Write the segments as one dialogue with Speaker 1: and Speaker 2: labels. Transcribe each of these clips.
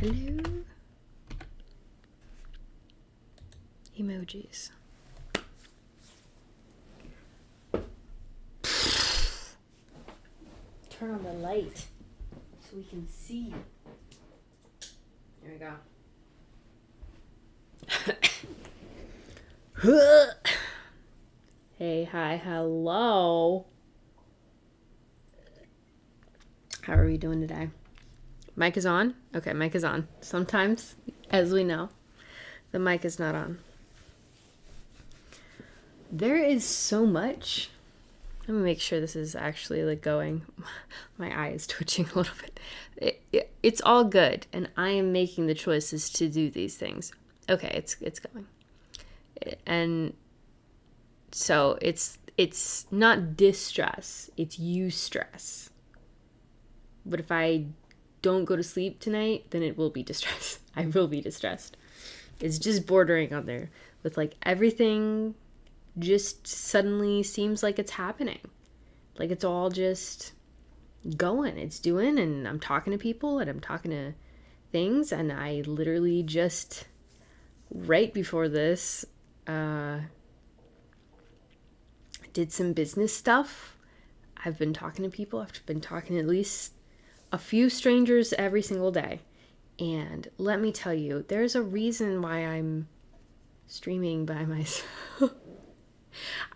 Speaker 1: Hello? Emojis. Turn on the light so we can see. There we go. Hey, hi, hello. How are we doing today? Mic is on? Okay, mic is on. Sometimes, as we know, the mic is not on. There is so much. Let me make sure this is actually like going. My eye is twitching a little bit. It's all good, and I am making the choices to do these things. Okay, it's going. And so it's not distress, it's eustress. But if I don't go to sleep tonight, then it will be distress. I will be distressed. It's just bordering on there with like everything just suddenly seems like it's happening. Like it's all just going. It's doing, and I'm talking to people and I'm talking to things, and I literally just right before this did some business stuff. I've been talking to people. I've been talking to at least a few strangers every single day. And let me tell you, there's a reason why I'm streaming by myself.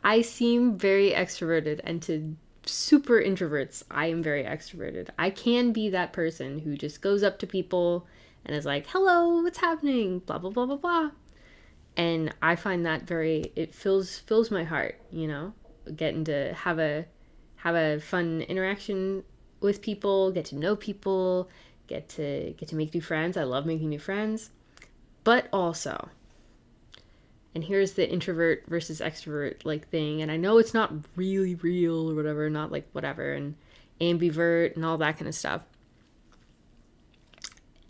Speaker 1: I seem very extroverted, and to super introverts, I am very extroverted. I can be that person who just goes up to people and is like, hello, what's happening? Blah, blah, blah, blah, blah. And I find that it fills my heart, you know, getting to have a fun interaction with people, get to know people, get to make new friends. I love making new friends. But also, and here's the introvert versus extrovert like thing, and I know it's not really real or whatever, not like whatever, and ambivert and all that kind of stuff.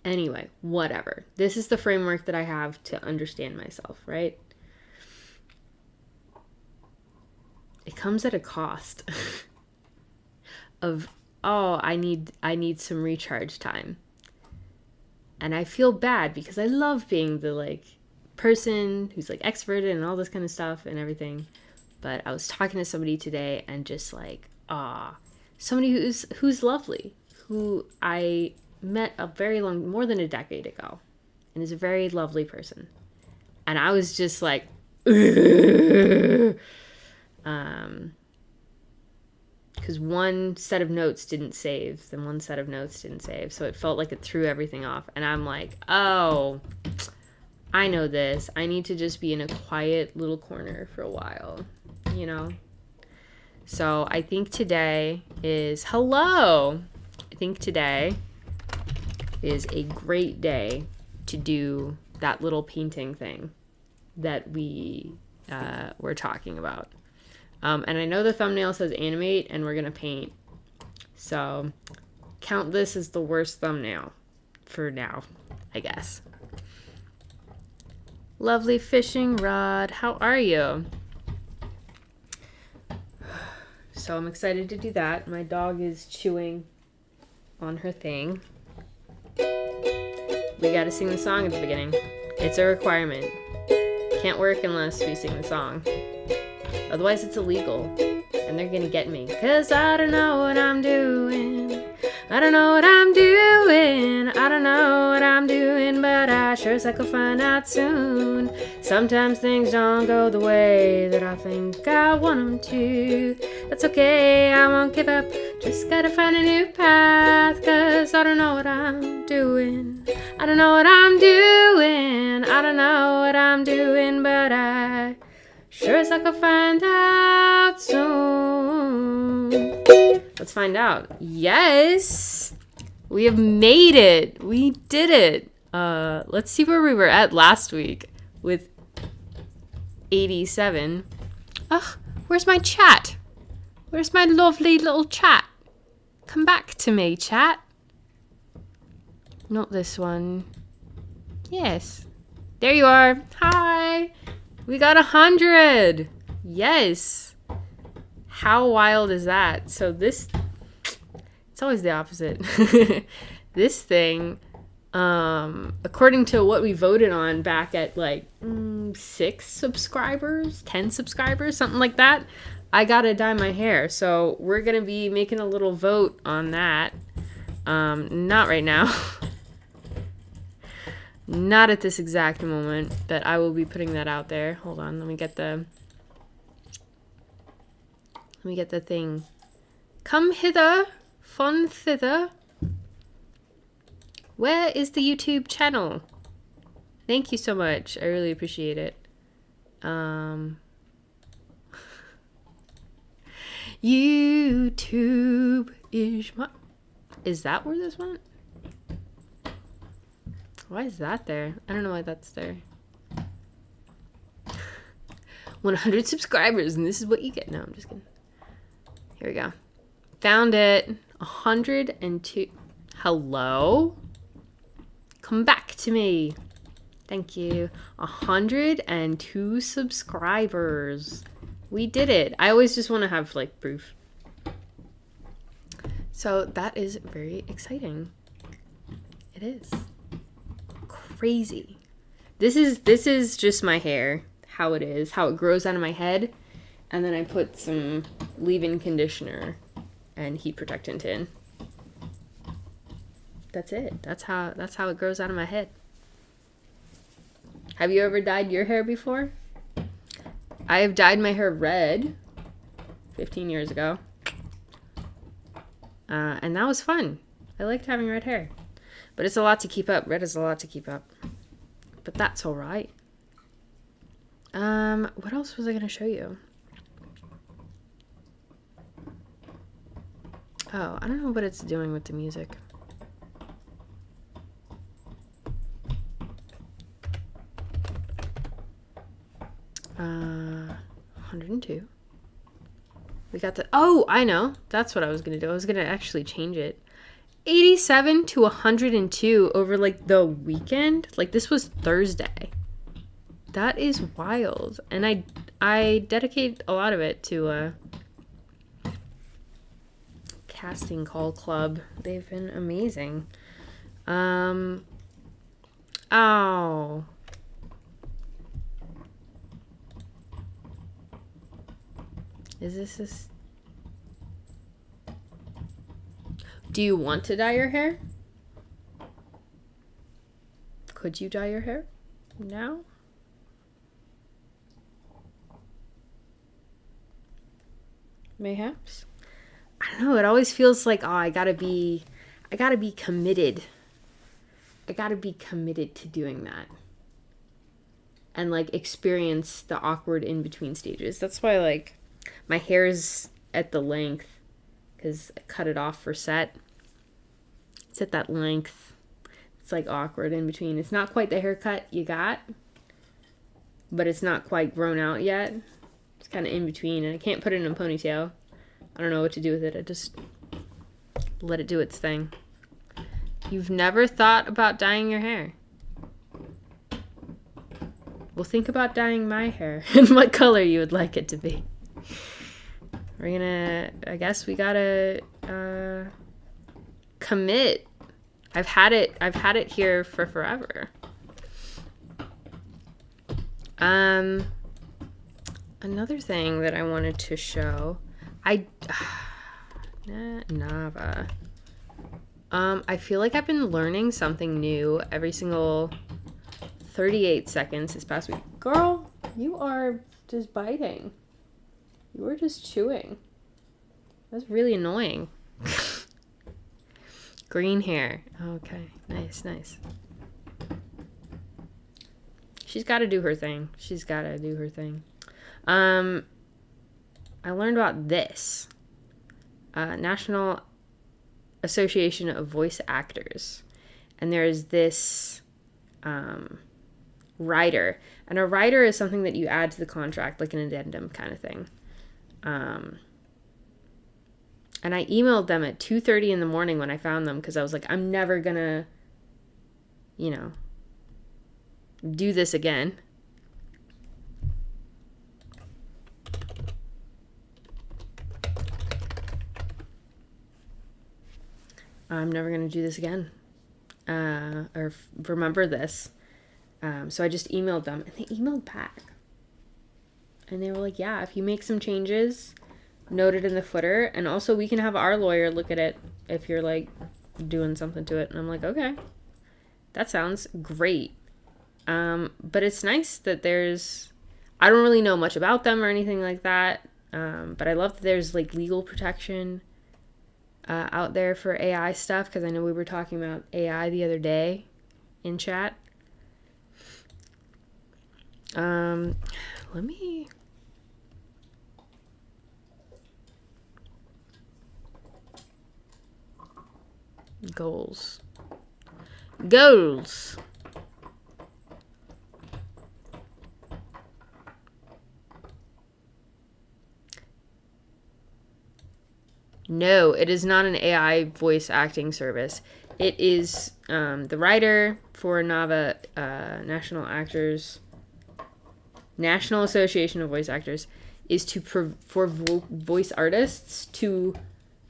Speaker 1: Anyway, whatever. This is the framework that I have to understand myself, right? It comes at a cost of, oh, I need some recharge time. And I feel bad because I love being the like person who's like extroverted and all this kind of stuff and everything. But I was talking to somebody today and just like, somebody who's lovely, who I met more than a decade ago, and is a very lovely person. And I was just like, because one set of notes didn't save, then one set of notes didn't save, so it felt like it threw everything off. And I'm like, oh, I know this. I need to just be in a quiet little corner for a while, you know? So I think today is a great day to do that little painting thing that we were talking about. And I know the thumbnail says animate, and we're going to paint. So count this as the worst thumbnail for now, I guess. Lovely fishing rod. How are you? So I'm excited to do that. My dog is chewing on her thing. We got to sing the song at the beginning. It's a requirement. Can't work unless we sing the song. Otherwise it's illegal, and they're gonna get me. 'Cause I don't know what I'm doing. I don't know what I'm doing. I don't know what I'm doing, but I sure as heck will find out soon. Sometimes things don't go the way that I think I want them to. That's okay, I won't give up. Just gotta find a new path, 'cause I don't know what I'm doing. I don't know what I'm doing. I don't know what I'm doing, but I sure as I could find out soon. Let's find out. Yes! We have made it! We did it! Let's see where we were at last week with 87. Ugh, where's my chat? Where's my lovely little chat? Come back to me, chat. Not this one. Yes. There you are. Hi! We got 100. Yes. How wild is that? So it's always the opposite. This thing According to what we voted on back at like 6 subscribers, 10 subscribers, something like that, I gotta dye my hair. So we're gonna be making a little vote on that. Not right now. Not at this exact moment, but I will be putting that out there. Hold on, let me get the thing. Come hither, von thither. Where is the YouTube channel? Thank you so much. I really appreciate it. YouTube is my... Is that where this went? Why is that there? I don't know why that's there. 100 subscribers, and this is what you get. No, I'm just kidding. Here we go. Found it. 102. Hello? Come back to me. Thank you. 102 subscribers. We did it. I always just want to have like proof. So that is very exciting. It is. Crazy. This is just my hair. How it is. How it grows out of my head. And then I put some leave-in conditioner and heat protectant in. That's it. That's how it grows out of my head. Have you ever dyed your hair before? I have dyed my hair red 15 years ago. And that was fun. I liked having red hair. But it's a lot to keep up. Red is a lot to keep up. But that's all right. What else was I going to show you? Oh, I don't know what it's doing with the music. 102. We got the... Oh, I know. That's what I was going to do. I was going to actually change it. 87 to 102 over, like, the weekend. Like, this was Thursday. That is wild. And I dedicate a lot of it to Casting Call Club. They've been amazing. Oh... Is this... Do you want to dye your hair? Could you dye your hair now? Mayhaps. I don't know. It always feels like, oh, I gotta be committed. I gotta be committed to doing that. And like experience the awkward in between stages. That's why like my hair's at the length because I cut it off for set. It's at that length. It's like awkward in between. It's not quite the haircut you got, but it's not quite grown out yet. It's kind of in between, and I can't put it in a ponytail. I don't know what to do with it. I just let it do its thing. You've never thought about dyeing your hair? Well, think about dyeing my hair and what color you would like it to be. We're gonna, I guess we gotta commit. I've had it here for forever. Another thing that I wanted to show, Nava. I feel like I've been learning something new every single 38 seconds this past week. Girl, you are just biting. You were just chewing. That's really annoying. Green hair. Okay. Nice, nice. She's got to do her thing. She's got to do her thing. I learned about this. National Association of Voice Actors. And there's this rider. And a rider is something that you add to the contract, like an addendum kind of thing. And I emailed them at 2:30 in the morning when I found them because I was like, I'm never gonna, do this again. I'm never gonna do this again. remember this. So I just emailed them, and they emailed back. And they were like, yeah, if you make some changes, note it in the footer. And also we can have our lawyer look at it if you're like doing something to it. And I'm like, okay, that sounds great. But it's nice that I don't really know much about them or anything like that. But I love that there's like legal protection out there for AI stuff, because I know we were talking about AI the other day in chat. Let me... Goals. No, it is not an AI voice acting service. It is the writer for NAVA, National Association of Voice Actors, is for voice artists to,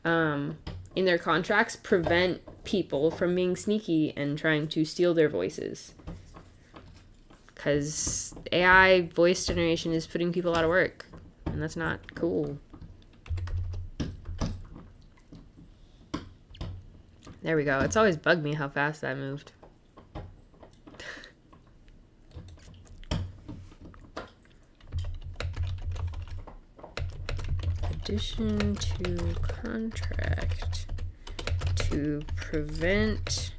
Speaker 1: in their contracts, prevent people from being sneaky and trying to steal their voices. Because AI voice generation is putting people out of work, and that's not cool. There we go. It's always bugged me how fast that moved. Addition to contract to prevent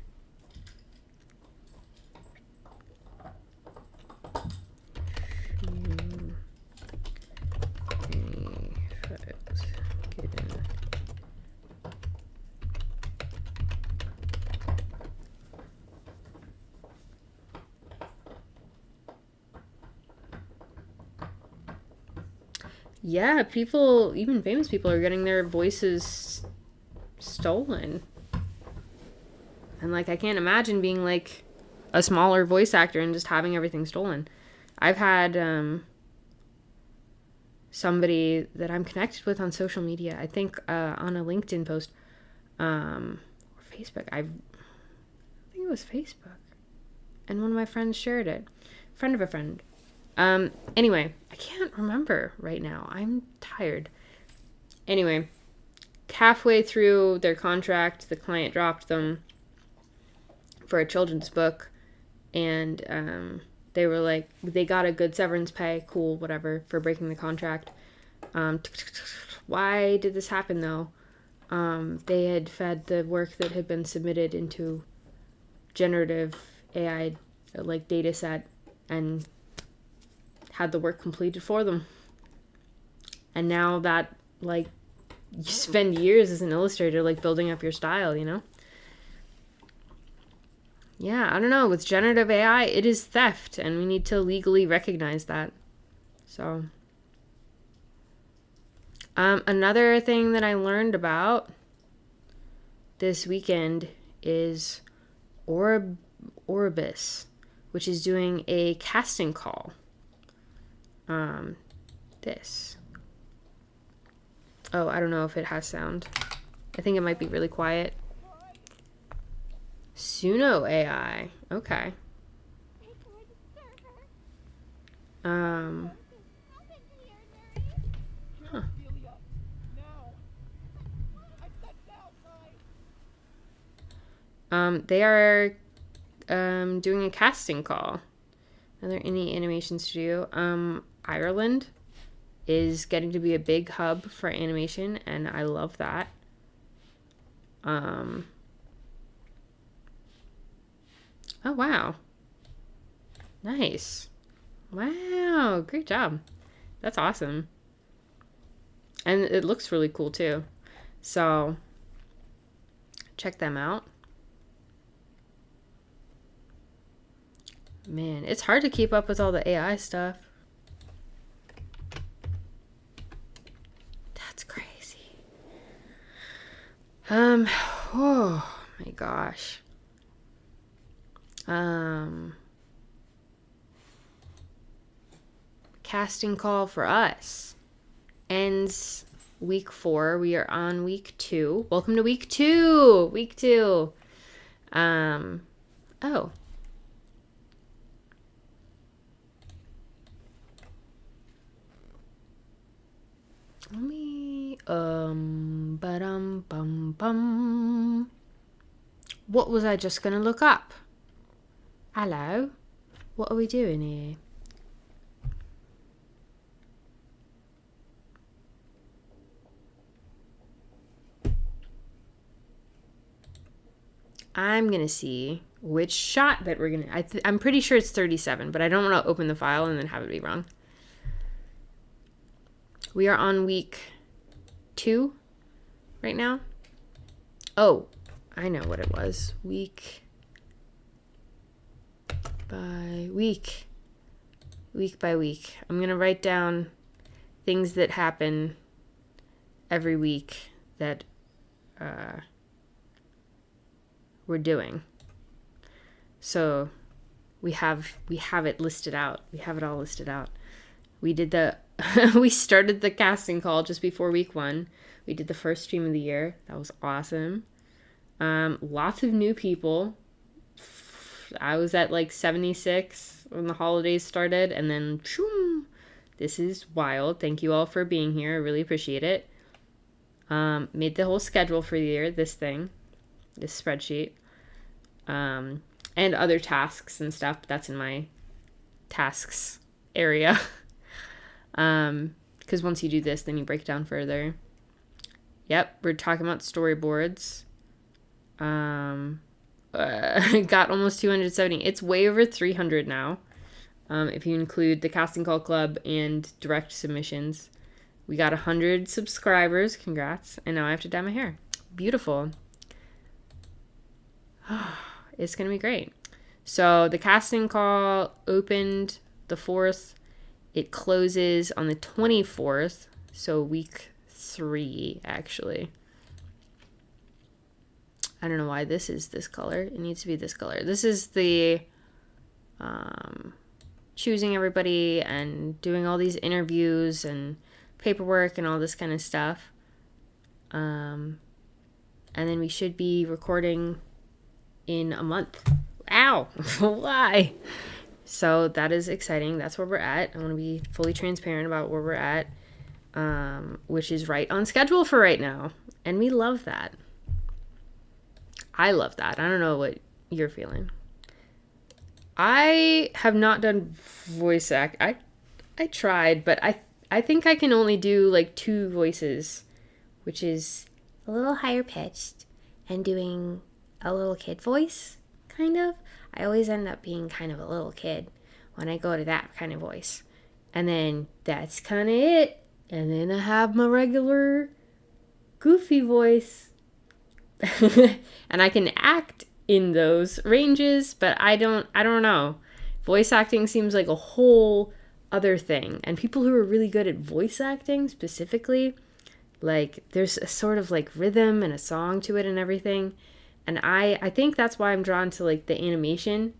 Speaker 1: yeah, people, even famous people, are getting their voices stolen. And, like, I can't imagine being, like, a smaller voice actor and just having everything stolen. I've had somebody that I'm connected with on social media, I think on a LinkedIn post, or Facebook. I think it was Facebook. And one of my friends shared it. Friend of a friend. Anyway, I can't remember right now. I'm tired. Anyway, halfway through their contract, the client dropped them for a children's book, and they were like, they got a good severance pay, cool, whatever, for breaking the contract. Why did this happen, though? They had fed the work that had been submitted into generative AI, like, data set, and had the work completed for them. And now that, like, you spend years as an illustrator, like, building up your style, you know? Yeah, I don't know. With generative AI, it is theft, and we need to legally recognize that. So, another thing that I learned about this weekend is Orbis, which is doing a casting call. This. Oh, I don't know if it has sound. I think it might be really quiet. Suno AI. Okay. Huh. They are doing a casting call. Another indie animation studio. Ireland is getting to be a big hub for animation, and I love that. Oh, wow. Nice. Wow, great job. That's awesome. And it looks really cool, too. So, check them out. Man, it's hard to keep up with all the AI stuff. That's crazy. Oh my gosh. Casting call for us ends week 4. We are on week 2. Welcome to week 2. Week 2. Oh. Let me, bum. What was I just gonna look up? Hello? What are we doing here? I'm gonna see which shot that we're gonna, I'm pretty sure it's 37, but I don't want to open the file and then have it be wrong. We are on week 2 right now. Oh, I know what it was. Week by week. Week by week. I'm going to write down things that happen every week that we're doing. So we have it listed out. We have it all listed out. We did we started the casting call just before week 1. We did the first stream of the year. That was awesome. Lots of new people. I was at like 76 when the holidays started, and then this is wild. Thank you all for being here. I really appreciate it. Made the whole schedule for the year, this spreadsheet, and other tasks and stuff. But that's in my tasks area. Because once you do this, then you break it down further. Yep, we're talking about storyboards. Got almost 270. It's way over 300 now. If you include the Casting Call Club and direct submissions. We got 100 subscribers. Congrats. And now I have to dye my hair. Beautiful. It's going to be great. So the casting call opened the 4th. It closes on the 24th. So week 3, actually. I don't know why this is this color. It needs to be this color. This is the choosing everybody and doing all these interviews and paperwork and all this kind of stuff. And then we should be recording in a month. Ow! Why? So that is exciting. That's where we're at. I want to be fully transparent about where we're at, which is right on schedule for right now. And we love that. I love that. I don't know what you're feeling. I have not done voice act. I tried, but I think I can only do like 2 voices, which is a little higher pitched and doing a little kid voice, kind of. I always end up being kind of a little kid when I go to that kind of voice. And then that's kind of it. And then I have my regular goofy voice. And I can act in those ranges, but I don't know. Voice acting seems like a whole other thing. And people who are really good at voice acting specifically, like there's a sort of like rhythm and a song to it and everything. And I think that's why I'm drawn to like the animation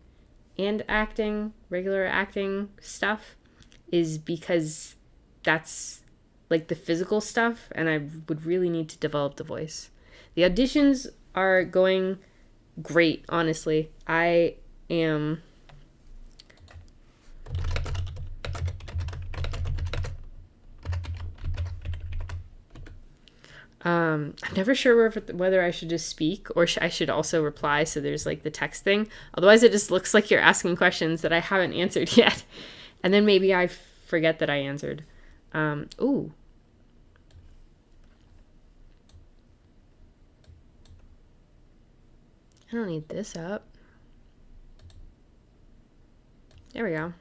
Speaker 1: and acting, regular acting stuff, is because that's like the physical stuff, and I would really need to develop the voice. The auditions are going great, honestly. I am I'm never sure whether I should just speak or I should also reply, so there's like the text thing. Otherwise it just looks like you're asking questions that I haven't answered yet. And then maybe I forget that I answered. Ooh. I don't need this up. There we go.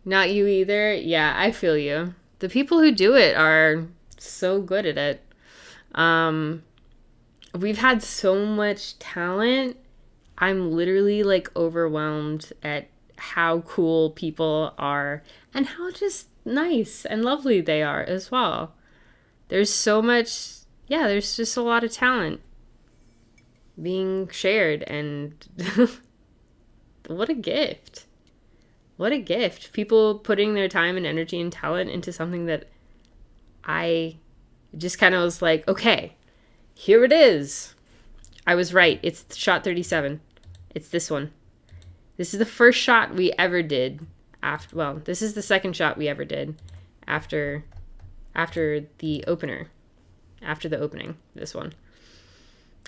Speaker 1: Not you either? Yeah, I feel you. The people who do it are so good at it. We've had so much talent. I'm literally like overwhelmed at how cool people are and how just nice and lovely they are as well. There's so much, there's just a lot of talent being shared, and what a gift. What a gift. People putting their time and energy and talent into something that I just kind of was like, okay, Here it is. I was right. It's shot 37. It's this one. This is the first shot we ever did after, well, this is the second shot we ever did after the opener. After the opening, this one.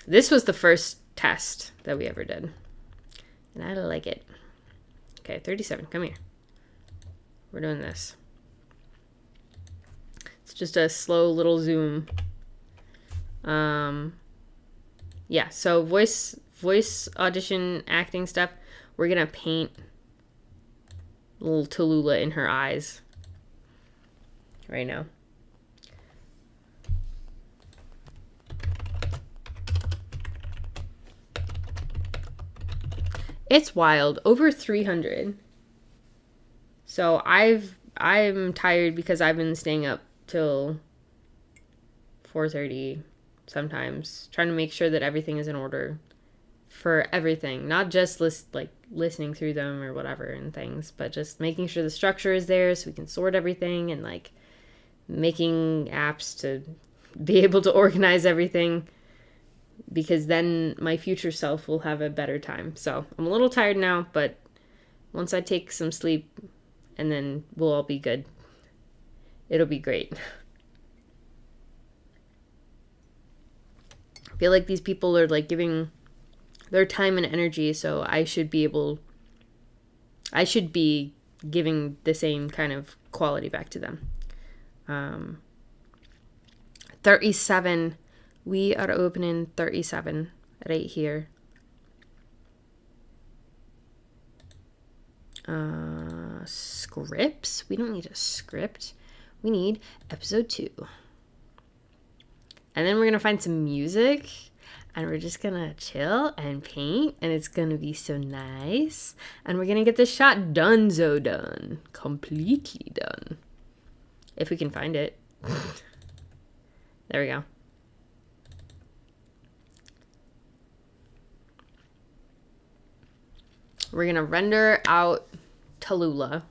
Speaker 1: This was the first test that we ever did. And I like it. Okay, 37, come here. We're doing this. It's just a slow little zoom. Yeah, so voice audition acting stuff. We're gonna paint little Tallulah in her eyes right now. It's wild. Over 300. So I'm tired because I've been staying up till 4:30 sometimes, trying to make sure that everything is in order for everything, not just listening through them or whatever and things, but just making sure the structure is there so we can sort everything, and like making apps to be able to organize everything, because then my future self will have a better time. So I'm a little tired now, but once I take some sleep, and then we'll all be good. It'll be great. I feel like these people are like giving their time and energy, so I should be giving the same kind of quality back to them. 37. We are opening 37 right here. Scripts? We don't need a script. We need episode 2. And then we're going to find some music, and we're just going to chill and paint, and it's going to be so nice. And we're going to get this shot done. Completely done. If we can find it. There we go. We're going to render out Tallulah.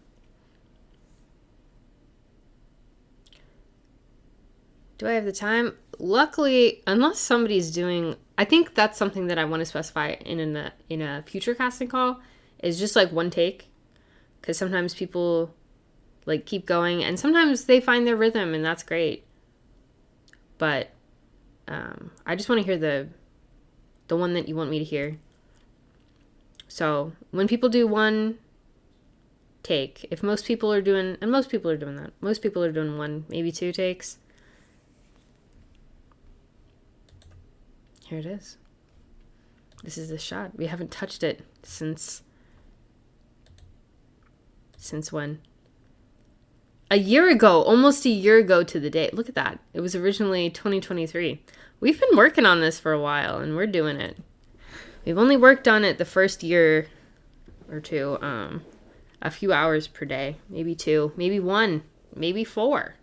Speaker 1: Do I have the time? Luckily, unless somebody's doing, I think that's something that I want to specify in a future casting call, is just like one take, because sometimes people like keep going, and sometimes they find their rhythm, and that's great. But I just want to hear the one that you want me to hear. So when people do one take, if most people are doing, and most people are doing that, most people are doing 1, maybe 2 takes. Here it is. This is the shot. We haven't touched it since when? A year ago, almost a year ago to the date. Look at that. It was originally 2023. We've been working on this for a while, and we're doing it. We've only worked on it the first year or two, a few hours per day, maybe 2, maybe 1, maybe 4.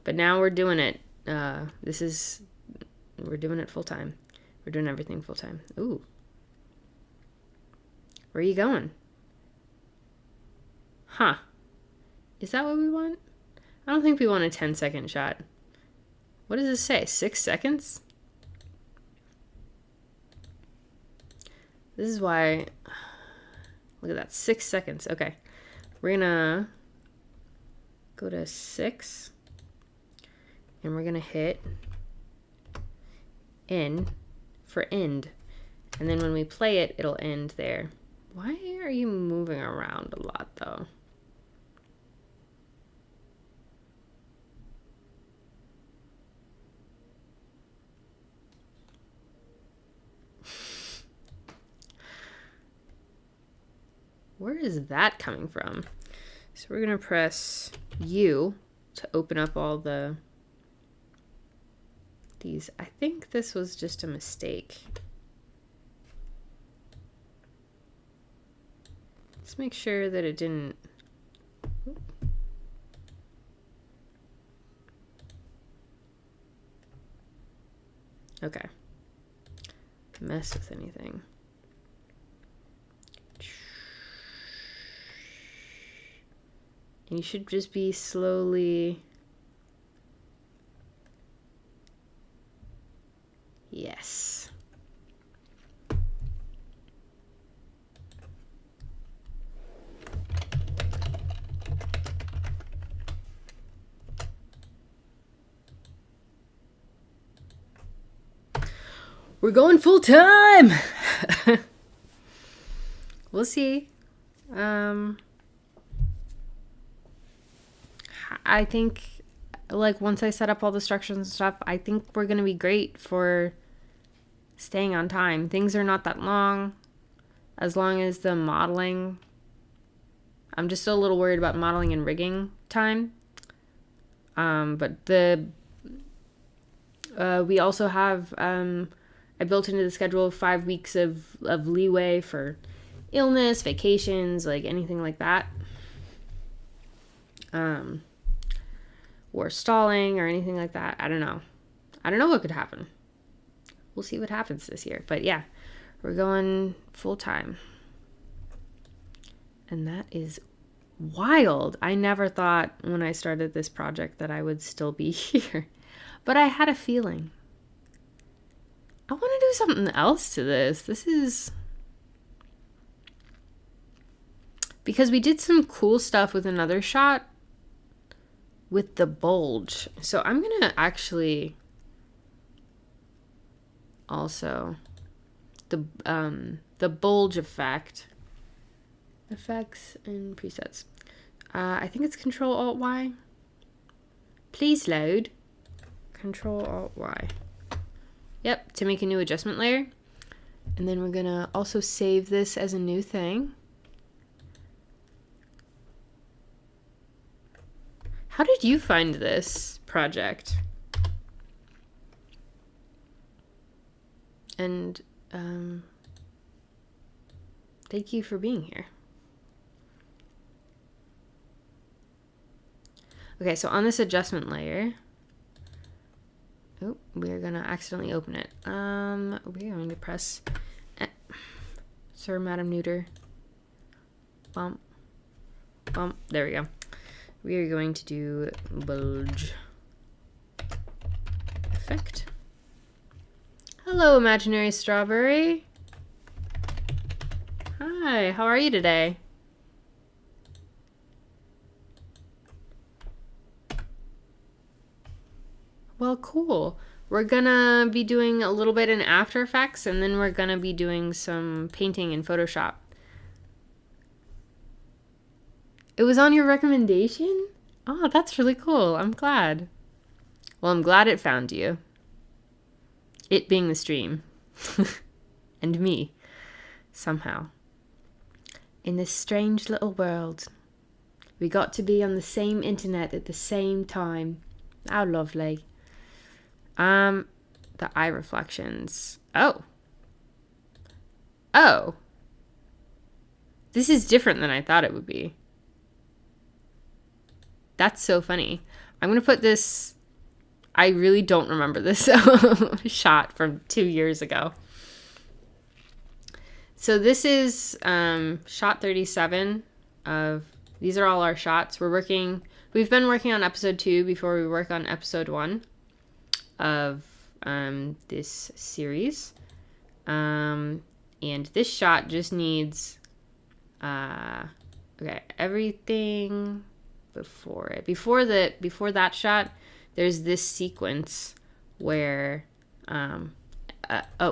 Speaker 1: But now we're doing it. We're doing it full time. We're doing everything full time. Ooh. Where are you going? Huh. Is that what we want? I don't think we want a 10-second shot. What does it say? 6 seconds? This is why... Look at that. 6 seconds. Okay. We're gonna go to 6. And we're gonna hit N for end. And then when we play it, it'll end there. Why are you moving around a lot, though? Where is that coming from? So we're going to press U to open up all these. I think this was just a mistake. Let's make sure that it didn't... Okay. Mess with anything. And you should just be slowly We're going full time. We'll see. I think, like, once I set up all the structures and stuff, I think we're going to be great for staying on time. Things are not that long, as long as the modeling. I'm just a little worried about modeling and rigging time. But we also have, I built into the schedule 5 weeks of leeway for illness, vacations, like anything like that. Or stalling or anything like that. I don't know. I don't know what could happen. We'll see what happens this year. But yeah, we're going full time. And that is wild. I never thought when I started this project that I would still be here. But I had a feeling. I want to do something else to this. This is... Because we did some cool stuff with another shot with the bulge. So I'm going to actually also the bulge effect. Effects and presets. I think it's Control-Alt-Y. Please load. Control-Alt-Y. Yep, to make a new adjustment layer. And then we're going to also save this as a new thing. How did you find this project? And thank you for being here. Okay, so on this adjustment layer, oh, we're gonna accidentally open it. We're going to press Sir, Madam, Neuter. Bump. Bump. There we go. We are going to do bulge effect. Hello, imaginary strawberry. Hi, how are you today? Well, cool. We're gonna be doing a little bit in After Effects, and then we're gonna be doing some painting in Photoshop. It was on your recommendation? Oh, that's really cool. I'm glad. Well, I'm glad it found you. It being the stream. And me. Somehow. In this strange little world. We got to be on the same internet at the same time. How lovely. The eye reflections. Oh. Oh. This is different than I thought it would be. That's so funny. I'm going to put this... I really don't remember this shot from 2 years ago. So this is shot 37 of... These are all our shots. We've been working on episode 2 before we work on episode 1 of this series. And this shot just needs... okay, everything... before it. Before that shot, there's this sequence where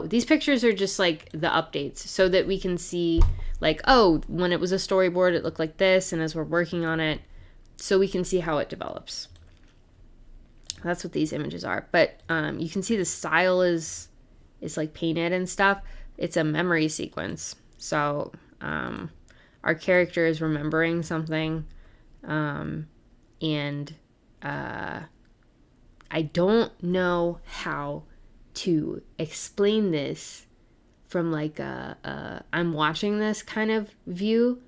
Speaker 1: these pictures are just like the updates so that we can see like, oh, when it was a storyboard it looked like this, and as we're working on it, so we can see how it develops. That's what these images are. But you can see the style is like painted and stuff. It's a memory sequence. So our character is remembering something. I don't know how to explain this from like I'm watching this kind of view,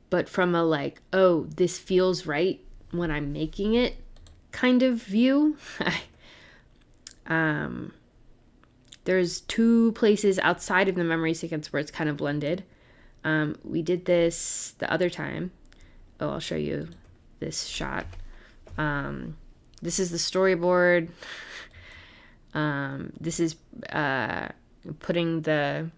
Speaker 1: but from a like, oh, this feels right when I'm making it kind of view. There's 2 places outside of the memory sequence where it's kind of blended. We did this the other time. Oh, I'll show you this shot. This is the storyboard. This is putting the...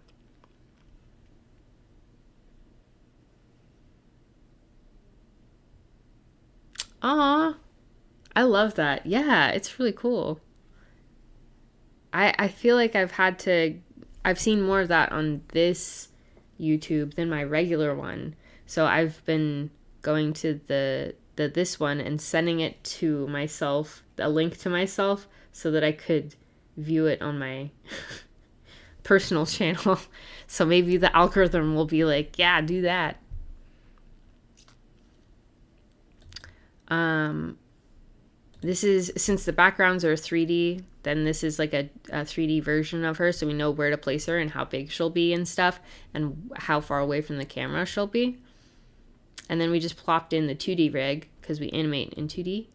Speaker 1: Aw, I love that. Yeah, it's really cool. I feel like I've seen more of that on this YouTube than my regular one. So I've been going to the this one and sending it to myself, a link to myself, so that I could view it on my personal channel. So maybe the algorithm will be like, yeah, do that. This is, since the backgrounds are 3D, then this is like a 3D version of her, so we know where to place her and how big she'll be and stuff, and how far away from the camera she'll be. And then we just plopped in the 2D rig, because we animate in 2D,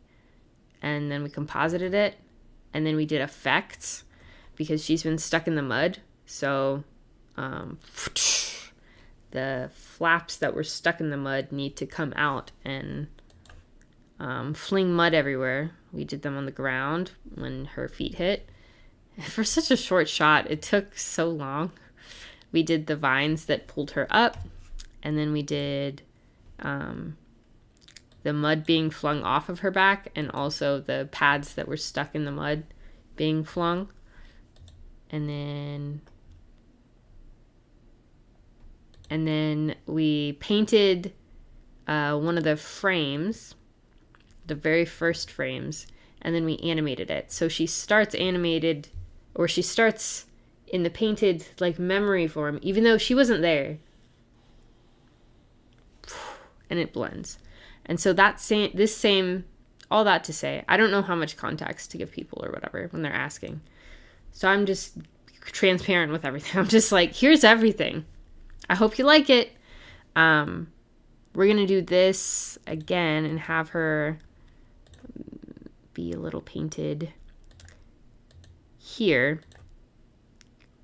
Speaker 1: and then we composited it, and then we did effects, because she's been stuck in the mud, so the flaps that were stuck in the mud need to come out and fling mud everywhere. We did them on the ground when her feet hit. For such a short shot, it took so long. We did the vines that pulled her up, and then we did the mud being flung off of her back, and also the pads that were stuck in the mud being flung. And then we painted one of the frames, the very first frames, and then we animated it. So she starts animated, or she starts in the painted like memory form, even though she wasn't there. And it blends. And so all that to say, I don't know how much context to give people or whatever when they're asking. So I'm just transparent with everything. I'm just like, here's everything. I hope you like it. We're going to do this again and have her be a little painted here.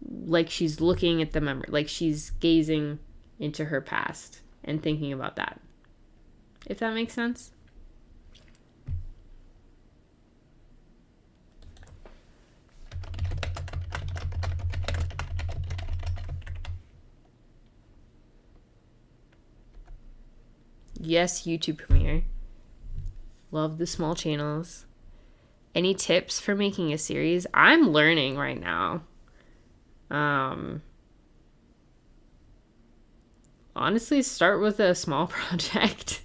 Speaker 1: Like she's looking at the memory, like she's gazing into her past and thinking about that. If that makes sense. Yes, YouTube Premiere. Love the small channels. Any tips for making a series? I'm learning right now. Honestly, start with a small project.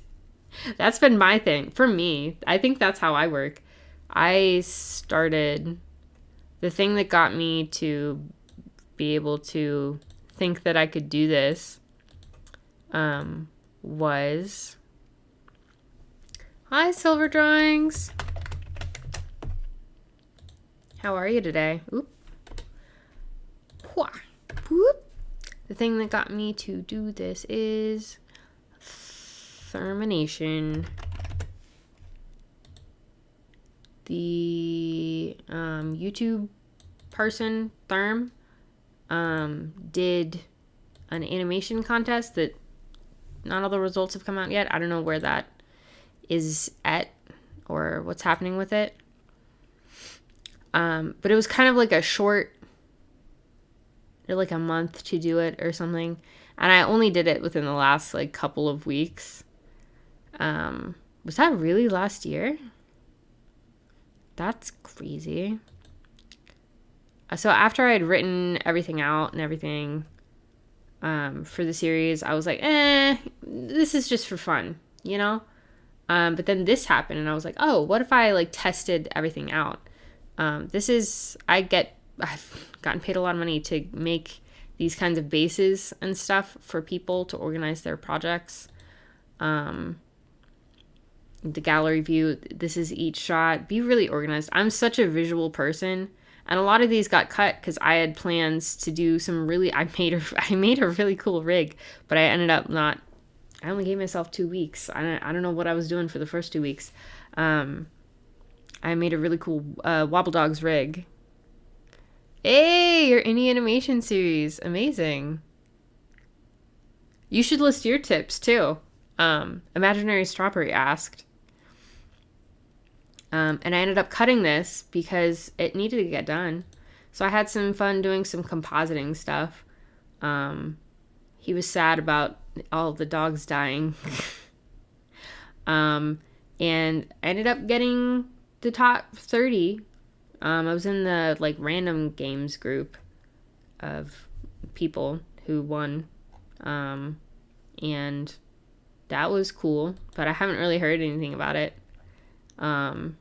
Speaker 1: That's been my thing. For me, I think that's how I work. The thing that got me to be able to think that I could do this was... Hi, Silver Drawings. How are you today? Oop. Whoop. The thing that got me to do this is Thermination. The YouTube person, Therm, did an animation contest that not all the results have come out yet. I don't know where that is at or what's happening with it. But it was kind of like a short, like a month to do it or something. And I only did it within the last like couple of weeks. Was that really last year? That's crazy. So after I had written everything out and everything for the series, I was like, this is just for fun, you know? But then this happened and I was like, oh, what if I like tested everything out? I've gotten paid a lot of money to make these kinds of bases and stuff for people to organize their projects. The gallery view, this is each shot. Be really organized. I'm such a visual person, and a lot of these got cut because I had plans to do some really. I made a really cool rig, but I ended up not. I only gave myself 2 weeks. I don't know what I was doing for the first 2 weeks. I made a really cool Wobble Dogs rig. Hey, your indie animation series. Amazing. You should list your tips too. Imaginary Strawberry asked. And I ended up cutting this because it needed to get done. So I had some fun doing some compositing stuff. He was sad about all the dogs dying. And I ended up getting the top 30 I was in the like random games group of people who won. And that was cool, but I haven't really heard anything about it. Going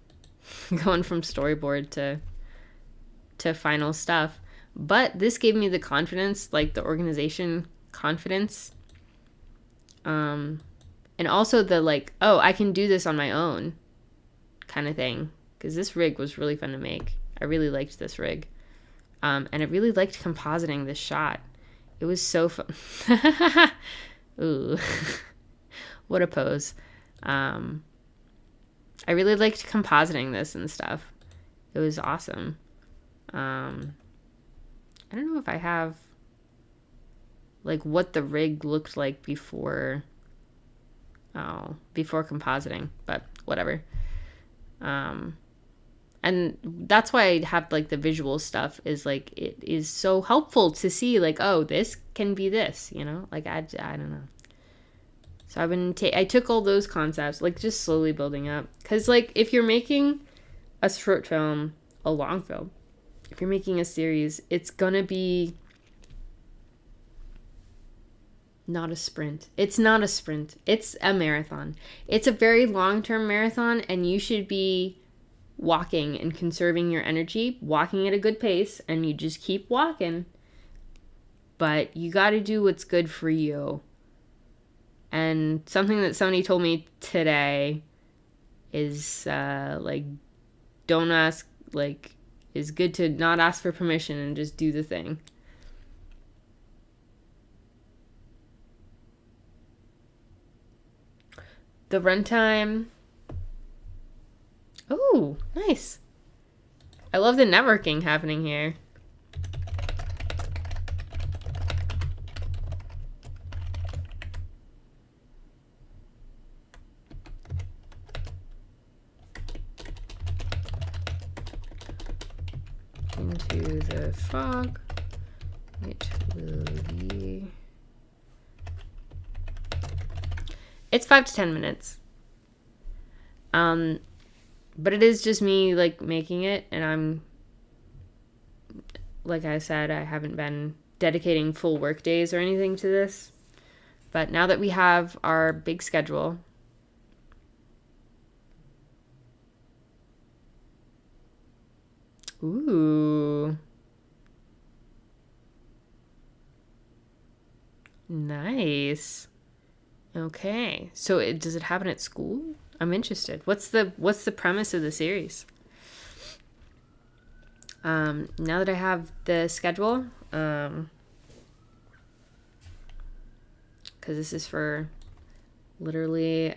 Speaker 1: from storyboard to final stuff. But this gave me the confidence, like the organization confidence. And also the like, oh, I can do this on my own kind of thing. Because this rig was really fun to make. I really liked this rig. And I really liked compositing this shot. It was so fun. Ooh. What a pose. I really liked compositing this and stuff. It was awesome. I don't know if I have like what the rig looked like before compositing, but whatever. And that's why I have like the visual stuff is like, it is so helpful to see like, oh, this can be this, you know, like I don't know. So I took all those concepts, like just slowly building up. Cause like if you're making a short film, a long film, if you're making a series, it's gonna be not a sprint. It's not a sprint. It's a marathon. It's a very long-term marathon, and you should be walking and conserving your energy, walking at a good pace, and you just keep walking. But you got to do what's good for you. And something that somebody told me today is like, don't ask, like, it's good to not ask for permission and just do the thing. The runtime. Oh, nice. I love the networking happening here. Into the fog. It will be... It's 5 to 10 minutes. But it is just me like making it, and I'm, like I said, I haven't been dedicating full work days or anything to this. But now that we have our big schedule, ooh, nice. Okay, so does it happen at school? I'm interested. What's the premise of the series? Now that I have the schedule, because this is for literally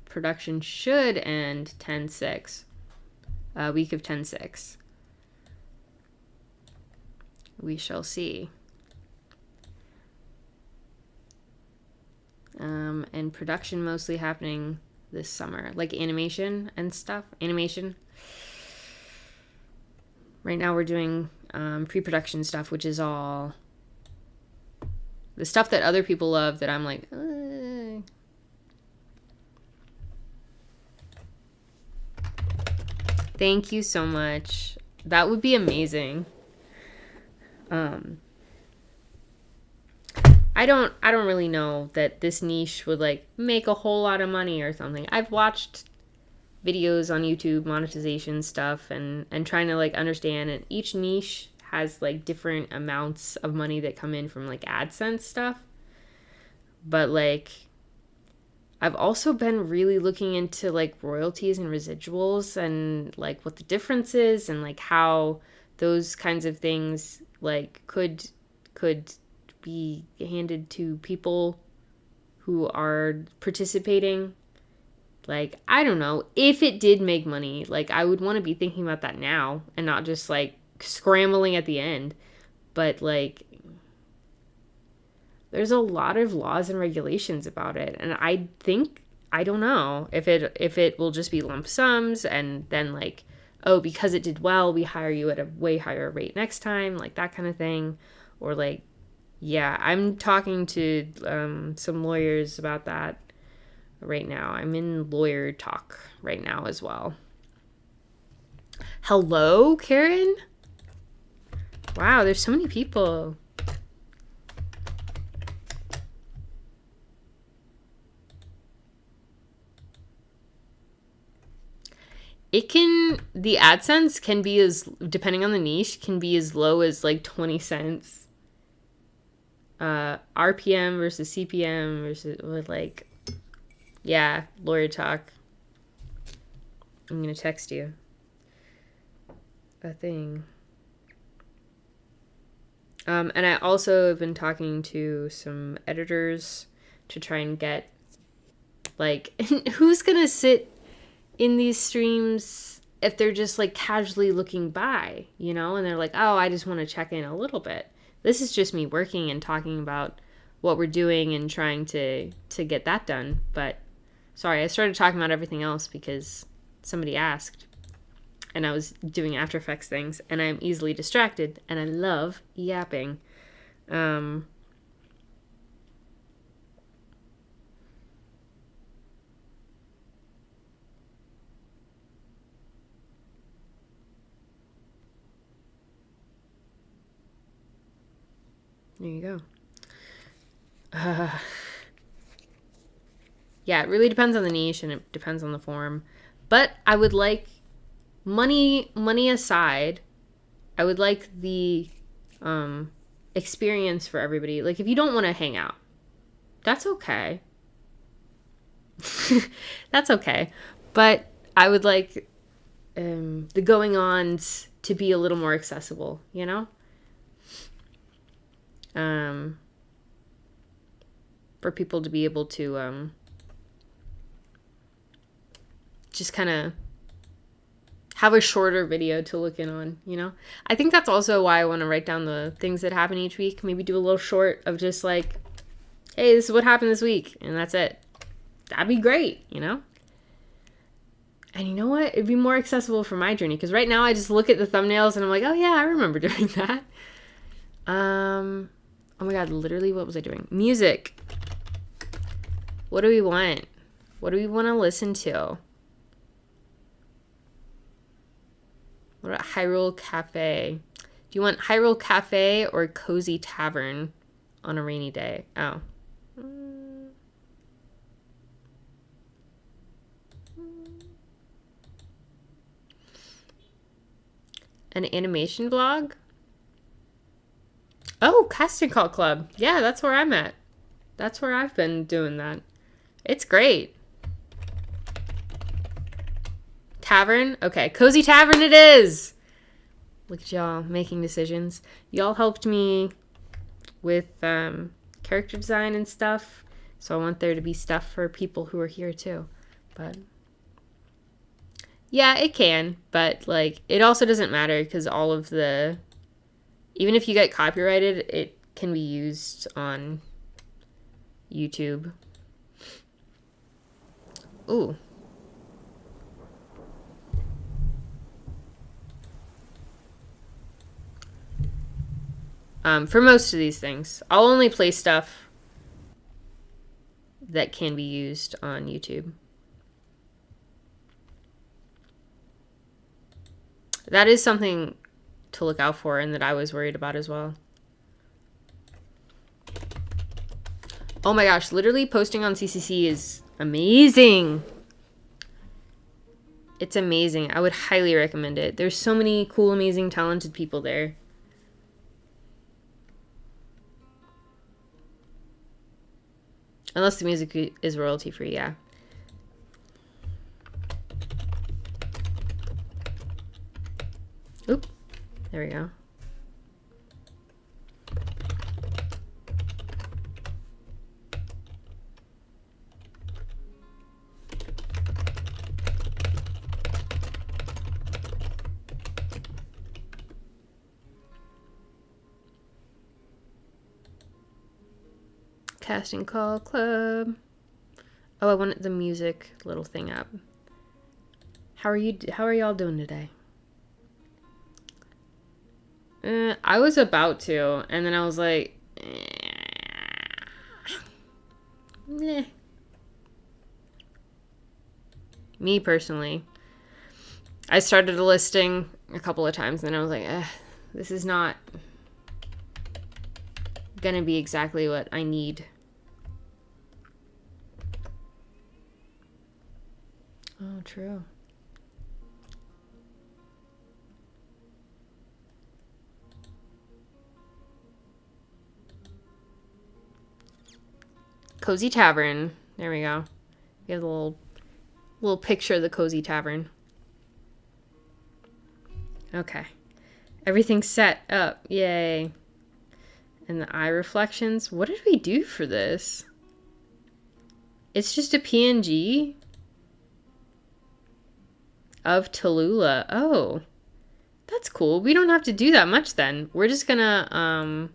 Speaker 1: production should end 10/6, week of 10/6. We shall see. And production mostly happening this summer, like animation and stuff. Animation. Right now we're doing pre-production stuff, which is all the stuff that other people love that I'm like, Thank you so much. That would be amazing. I don't really know that this niche would like make a whole lot of money or something. I've watched videos on YouTube, monetization stuff, and trying to like understand, and each niche has like different amounts of money that come in from like AdSense stuff. But like I've also been really looking into like royalties and residuals and like what the difference is and like how those kinds of things like could be handed to people who are participating. Like, I don't know, if it did make money, like I would want to be thinking about that now and not just like scrambling at the end. But like there's a lot of laws and regulations about it, and I don't know if it will just be lump sums and then like, oh, because it did well, we hire you at a way higher rate next time, like that kind of thing. Or like, yeah, I'm talking to some lawyers about that right now. I'm in lawyer talk right now as well. Hello, Karen? Wow, there's so many people. The AdSense can be depending on the niche, can be as low as like 20 cents. RPM versus CPM versus like, yeah, lawyer talk. I'm going to text you a thing. And I also have been talking to some editors to try and get, like, who's going to sit in these streams if they're just, like, casually looking by, you know? And they're like, oh, I just want to check in a little bit. This is just me working and talking about what we're doing and trying to get that done. But, sorry, I started talking about everything else because somebody asked. And I was doing After Effects things, and I'm easily distracted, and I love yapping. There you go. Yeah, it really depends on the niche, and it depends on the form. But I would like... Money aside, I would like the experience for everybody. Like, if you don't want to hang out, that's okay. That's okay. But I would like the going-ons to be a little more accessible, you know? For people to be able to just kind of have a shorter video to look in on, you know? I think that's also why I want to write down the things that happen each week. Maybe do a little short of just like, hey, this is what happened this week, and that's it. That'd be great, you know? And you know what? It'd be more accessible for my journey, because right now I just look at the thumbnails and I'm like, oh yeah, I remember doing that. Oh my god, literally, what was I doing? Music. What do we want? What do we want to listen to? What about Hyrule Cafe? Do you want Hyrule Cafe or Cozy Tavern on a rainy day? Oh. An animation vlog? Oh, Casting Call Club. Yeah, that's where I'm at. That's where I've been doing that. It's great. Tavern? Okay, Cozy Tavern it is! Look at y'all making decisions. Y'all helped me with character design and stuff, so I want there to be stuff for people who are here too. But yeah, it can, but like it also doesn't matter because all of the... Even if you get copyrighted, it can be used on YouTube. Ooh. For most of these things, I'll only play stuff that can be used on YouTube. That is something to look out for and that I was worried about as well. Oh my gosh, literally posting on CCC is amazing. It's amazing. I would highly recommend it. There's so many cool, amazing, talented people there. Unless the music is royalty free, yeah. Oop. There we go. Casting Call Club. Oh, I wanted the music little thing up. How are y'all doing today? I was about to, and then I was like, meh. Me personally, I started a listing a couple of times and then I was like, this is not gonna be exactly what I need. Oh, true. Cozy Tavern. There we go. We have a little picture of the Cozy Tavern. Okay. Everything's set up. Yay. And the eye reflections. What did we do for this? It's just a PNG of Tallulah. Oh. That's cool. We don't have to do that much then. We're just gonna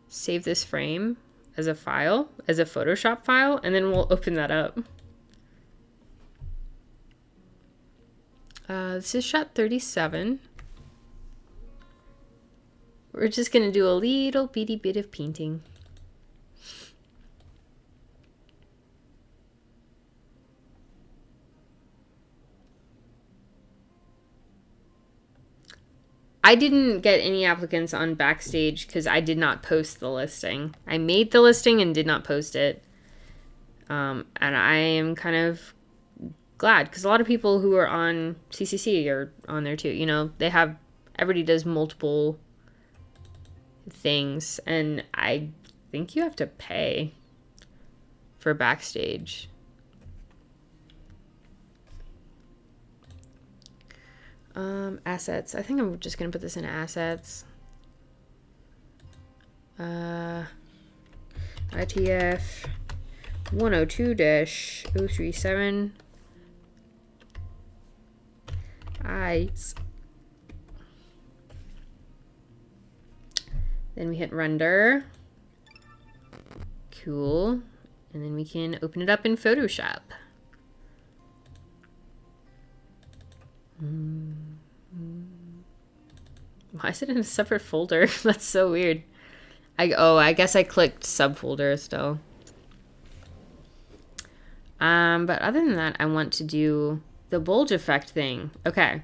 Speaker 1: save this frame as a file, as a Photoshop file, and then we'll open that up. This is shot 37. We're just gonna do a little bitty bit of painting. I didn't get any applicants on Backstage because I did not post the listing. I made the listing and did not post it. And I am kind of glad because a lot of people who are on CCC are on there too. You know, everybody does multiple things, and I think you have to pay for Backstage. Assets. I think I'm just gonna put this in assets. ITF 102-037 eyes. Then we hit render. Cool. And then we can open it up in Photoshop. Why is it in a separate folder? That's so weird. I guess I clicked subfolder still. But other than that, I want to do the bulge effect thing. Okay.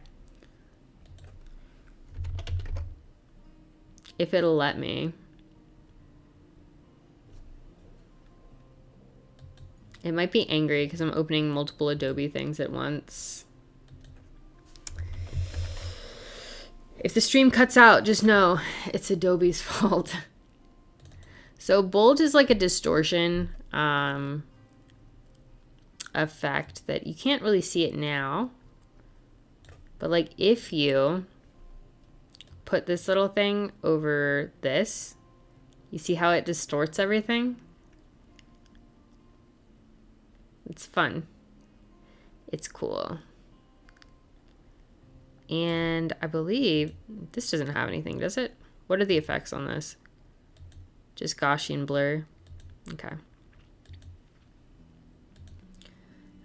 Speaker 1: If it'll let me. It might be angry because I'm opening multiple Adobe things at once. If the stream cuts out, just know it's Adobe's fault. So bulge is like a distortion effect that you can't really see it now. But like if you put this little thing over this, you see how it distorts everything? It's fun. It's cool. And I believe this doesn't have anything, does it? What are the effects on this? Just Gaussian blur. Okay.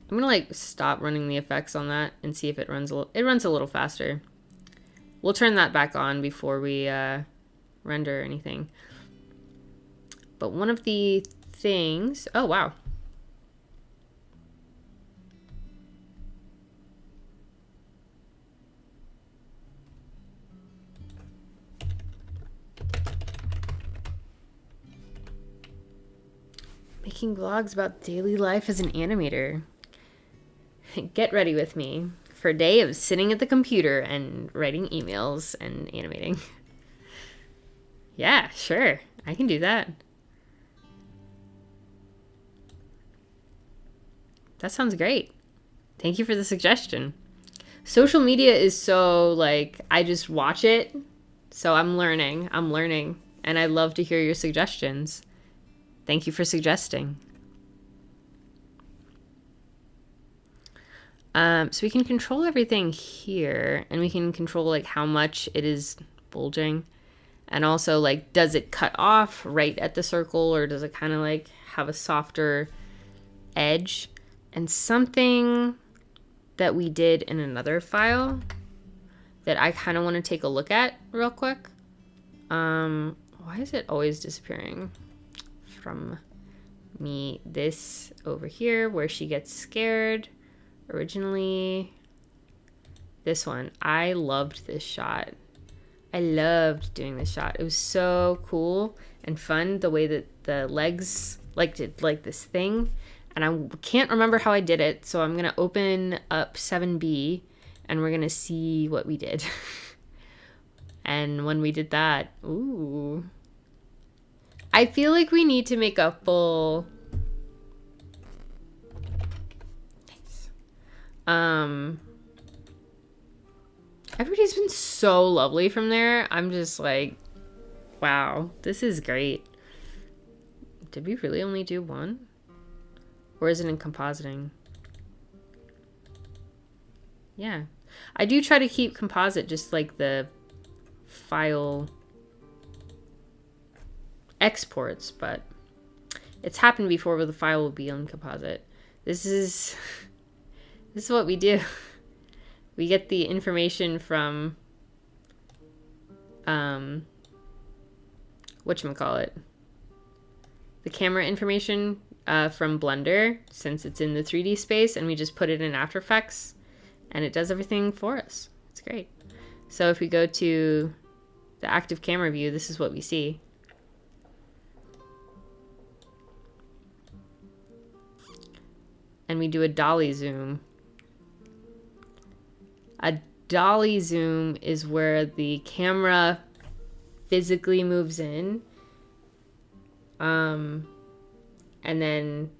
Speaker 1: I'm gonna like stop running the effects on that and see if it runs it runs a little faster. We'll turn that back on before we render anything. But one of the things, oh wow. Making vlogs about daily life as an animator. Get ready with me for a day of sitting at the computer and writing emails and animating. Yeah, sure. I can do that. That sounds great. Thank you for the suggestion. Social media is so like, I just watch it. So I'm learning. And I love to hear your suggestions. Thank you for suggesting. So we can control everything here, and we can control like how much it is bulging, and also like does it cut off right at the circle, or does it kind of like have a softer edge? And something that we did in another file that I kind of want to take a look at real quick. Why is it always disappearing from me? This over here where she gets scared originally. This one. I loved this shot. I loved doing this shot. It was so cool and fun the way that the legs did like this thing. And I can't remember how I did it, so I'm going to open up 7B and we're going to see what we did. And when we did that, ooh. I feel like we need to make a full... Nice. Everybody's been so lovely from there. I'm just like, wow, this is great. Did we really only do one? Or is it in compositing? Yeah. I do try to keep composite just like the file exports, but it's happened before where the file will be on composite. This is what we do. We get the information from whatchamacallit, the camera information from Blender, since it's in the 3D space, and we just put it in After Effects and it does everything for us. It's great. So if we go to the active camera view, this is what we see. And we do a dolly zoom. A dolly zoom is where the camera physically moves in. And then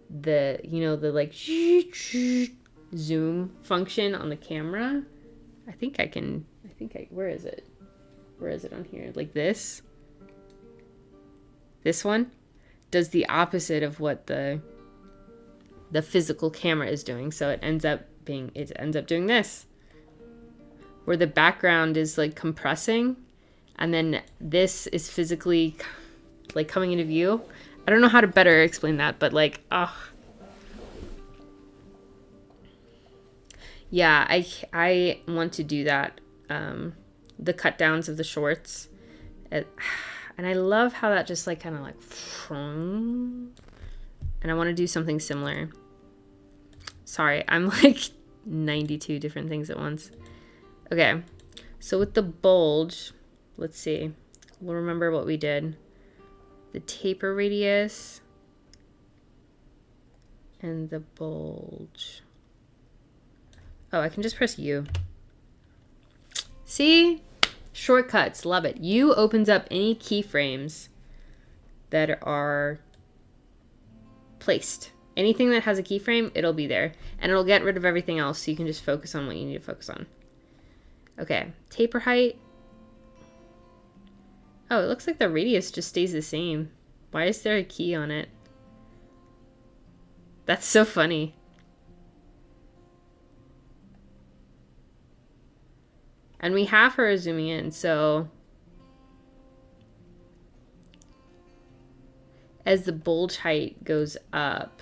Speaker 1: the, the like zoom function on the camera. Where is it? Where is it on here? Like this? This one does the opposite of what the physical camera is doing. So it ends up doing this, where the background is like compressing, and then this is physically like coming into view. I don't know how to better explain that, but like, yeah, I want to do that. The cut downs of the shorts, and I love how that just like kind of like, and I want to do something similar. Sorry, I'm like 92 different things at once. Okay, so with the bulge, let's see. We'll remember what we did. The taper radius and the bulge. Oh, I can just press U. See? Shortcuts, love it. U opens up any keyframes that are placed. Anything that has a keyframe, it'll be there. And it'll get rid of everything else, so you can just focus on what you need to focus on. Okay, taper height. Oh, it looks like the radius just stays the same. Why is there a key on it? That's so funny. And we have her zooming in, so as the bulge height goes up.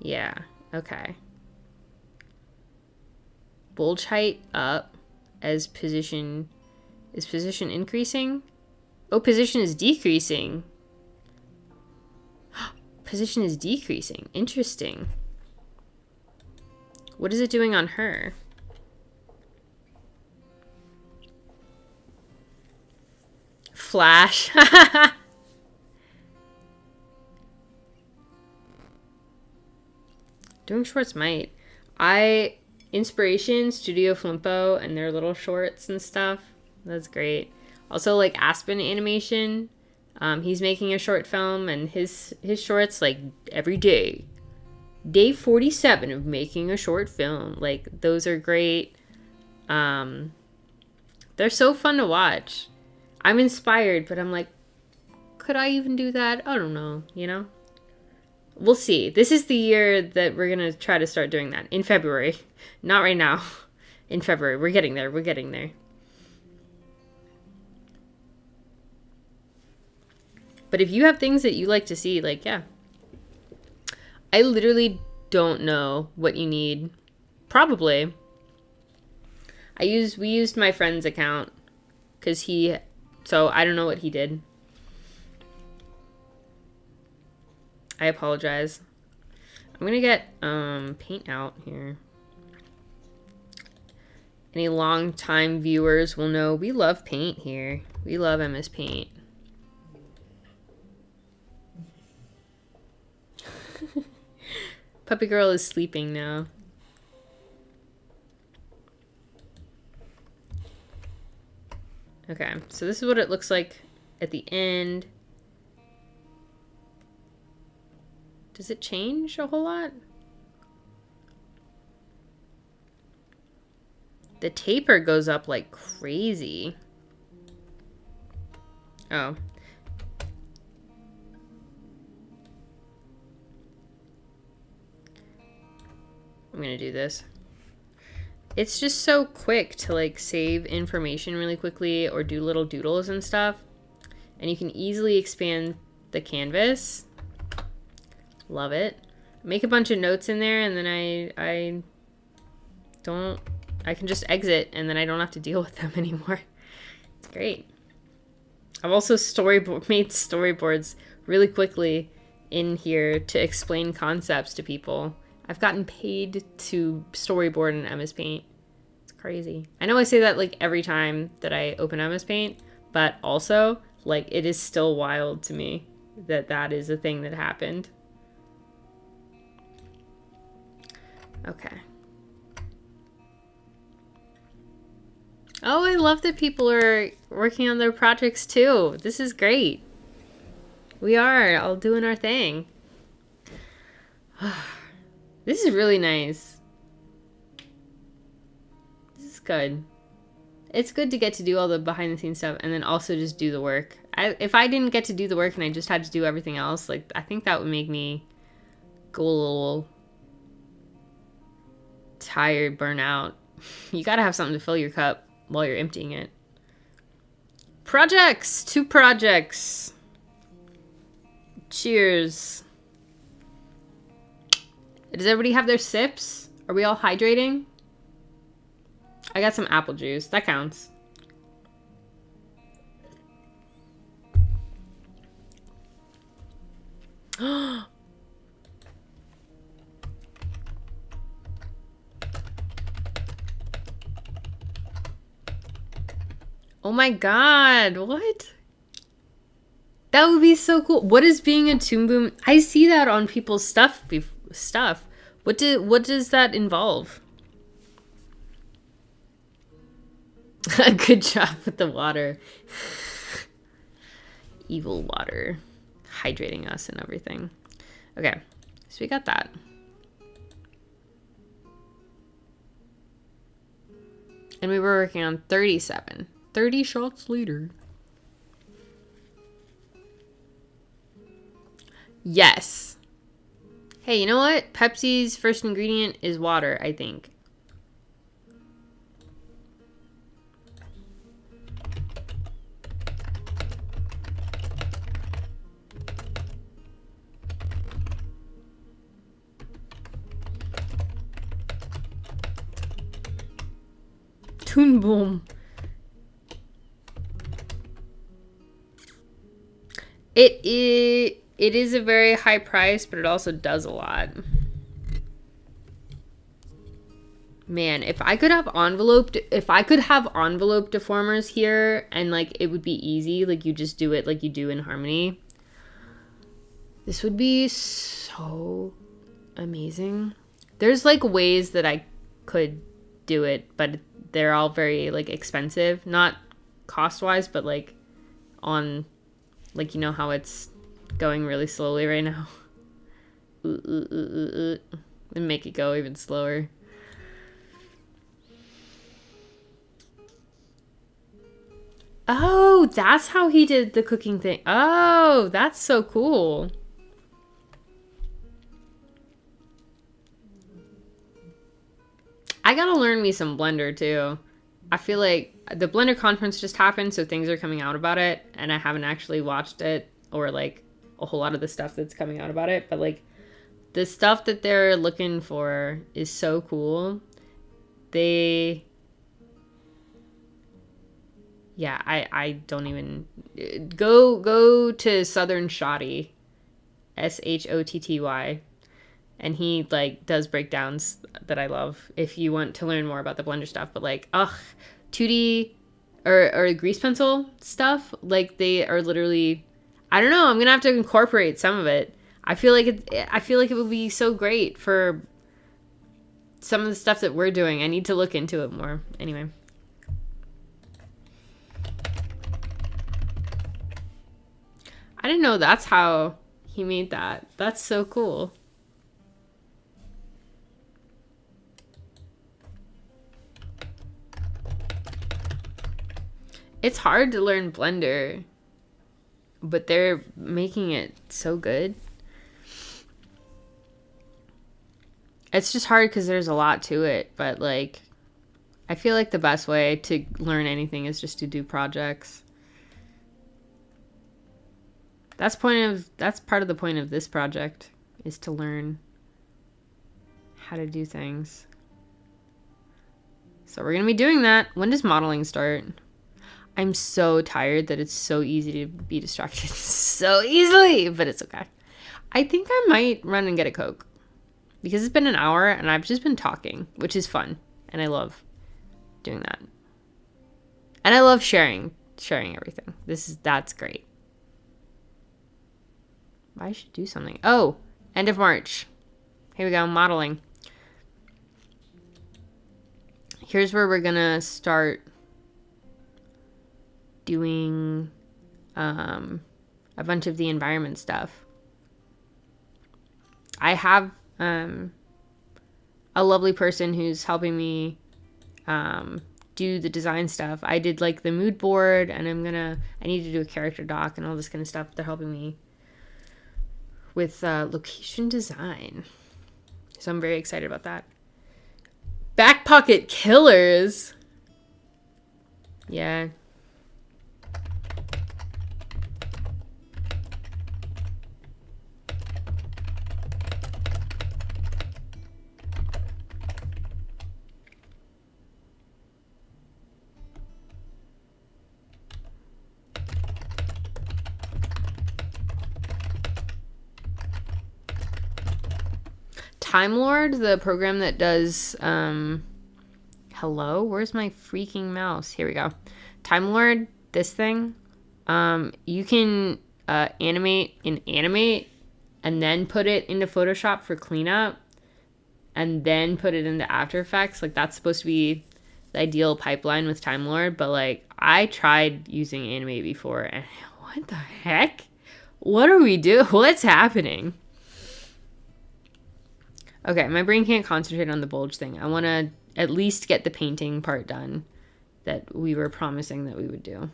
Speaker 1: Yeah, okay. Bulge height up as position. Is position increasing? Oh, position is decreasing. Position is decreasing. Interesting. What is it doing on her? Flash. Doing shorts might. Inspiration, Studio Flimpo, and their little shorts and stuff. That's great. Also, like Aspen Animation. He's making a short film, and his shorts, like, every day. Day 47 of making a short film. Like, those are great. They're so fun to watch. I'm inspired, but I'm like, could I even do that? I don't know, We'll see. This is the year that we're going to try to start doing that. In February. Not right now. In February. We're getting there. We're getting there. But if you have things that you like to see, like, yeah. I literally don't know what you need. Probably. We used my friend's account. So I don't know what he did. I apologize. I'm gonna get paint out here. Any long-time viewers will know we love paint here. We love MS Paint. Puppy girl is sleeping now. Okay, so this is what it looks like at the end. Does it change a whole lot? The taper goes up like crazy. Oh. I'm gonna do this. It's just so quick to like save information really quickly or do little doodles and stuff. And you can easily expand the canvas. Love it. Make a bunch of notes in there and then I can just exit and then I don't have to deal with them anymore. It's great. I've also made storyboards really quickly in here to explain concepts to people. I've gotten paid to storyboard in MS Paint. It's crazy. I know I say that like every time that I open MS Paint, but also like it is still wild to me that that is a thing that happened. Okay. Oh, I love that people are working on their projects too. This is great. We are all doing our thing. This is really nice. This is good. It's good to get to do all the behind the scenes stuff and then also just do the work. If I didn't get to do the work and I just had to do everything else, like I think that would make me go a little tired, burn out. You gotta have something to fill your cup while you're emptying it. Projects! 2 projects. Cheers. Does everybody have their sips? Are we all hydrating? I got some apple juice. That counts. Oh my god, what? That would be so cool. What is being a Toon Boom? I see that on people's stuff. What does that involve? Good job with the water. Evil water. Hydrating us and everything. Okay, so we got that. And we were working on 37. 30 shots later. Yes. Hey, you know what? Pepsi's first ingredient is water, I think. Toon Boom. It is a very high price, but it also does a lot. Man, if I could have envelope deformers here and like it would be easy, like you just do it like you do in Harmony. This would be so amazing. There's like ways that I could do it, but they're all very like expensive, not cost-wise, but like on like, you know how it's going really slowly right now. And make it go even slower. Oh, that's how he did the cooking thing. Oh, that's so cool. I gotta learn me some Blender too. I feel like the Blender conference just happened, so things are coming out about it, and I haven't actually watched it or like a whole lot of the stuff that's coming out about it, but like the stuff that they're looking for is so cool. I don't even go to Southern Shotty, SHOTTY, and he like does breakdowns that I love if you want to learn more about the Blender stuff. But like, 2D or grease pencil stuff, like they are literally, I don't know, I'm gonna have to incorporate some of it. I feel like it would be so great for some of the stuff that we're doing. I need to look into it more. Anyway. I didn't know that's how he made that. That's so cool. It's hard to learn Blender, but they're making it so good. It's just hard because there's a lot to it, but like, I feel like the best way to learn anything is just to do projects. That's part of the point of this project, is to learn how to do things. So we're gonna be doing that. When does modeling start? I'm so tired that it's so easy to be distracted so easily, but it's okay. I think I might run and get a Coke because it's been an hour and I've just been talking, which is fun. And I love doing that. And I love sharing everything. That's great. I should do something. Oh, end of March. Here we go, modeling. Here's where we're gonna start doing a bunch of the environment stuff. I have a lovely person who's helping me do the design stuff. I did like the mood board, and I need to do a character doc and all this kind of stuff. They're helping me with location design. So I'm very excited about that. Back Pocket Killers. Yeah. Time Lord, the program that does hello, where's my freaking mouse? Here we go. Time Lord, this thing, you can animate and then put it into Photoshop for cleanup and then put it into After Effects. Like, that's supposed to be the ideal pipeline with Time Lord, but like, I tried using Animate before and what the heck? What are we doing? What's happening? Okay, my brain can't concentrate on the bulge thing. I want to at least get the painting part done that we were promising that we would do.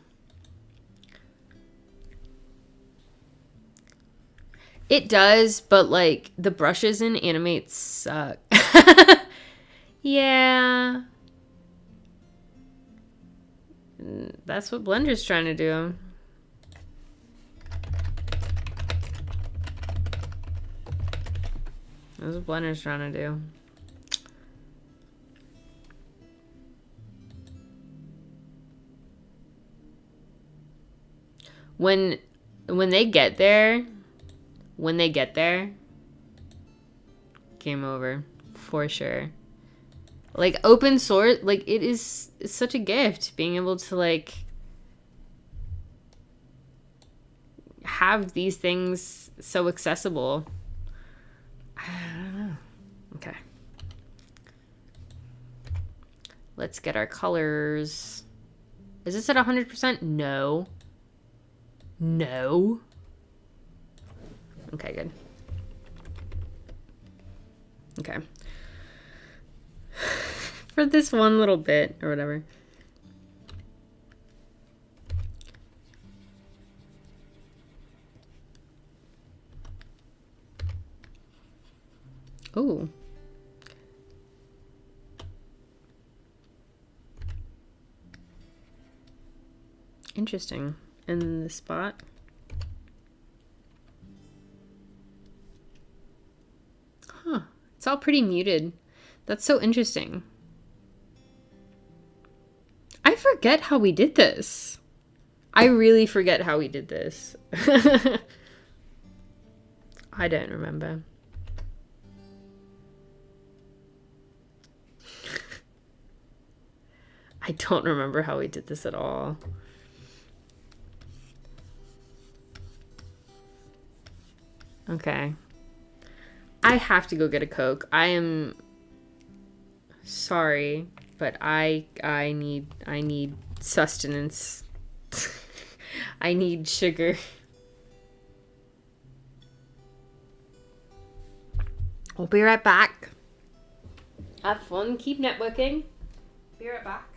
Speaker 1: It does, but like the brushes in Animate suck. Yeah. That's what Blender's trying to do. That's what Blender's trying to do. When they get there, game over for sure. Like, open source, like, it's such a gift being able to like have these things so accessible. I don't know. Okay. Let's get our colors. Is this at 100%? No. No. Okay, good. Okay. For this one little bit or whatever. Oh. Interesting. In the spot. Huh. It's all pretty muted. That's so interesting. I forget how we did this. I really forget how we did this. I don't remember. I don't remember how we did this at all. Okay. I have to go get a Coke. I am sorry, but I need sustenance. I need sugar. I'll be right back. Have fun. Keep networking. Be right back.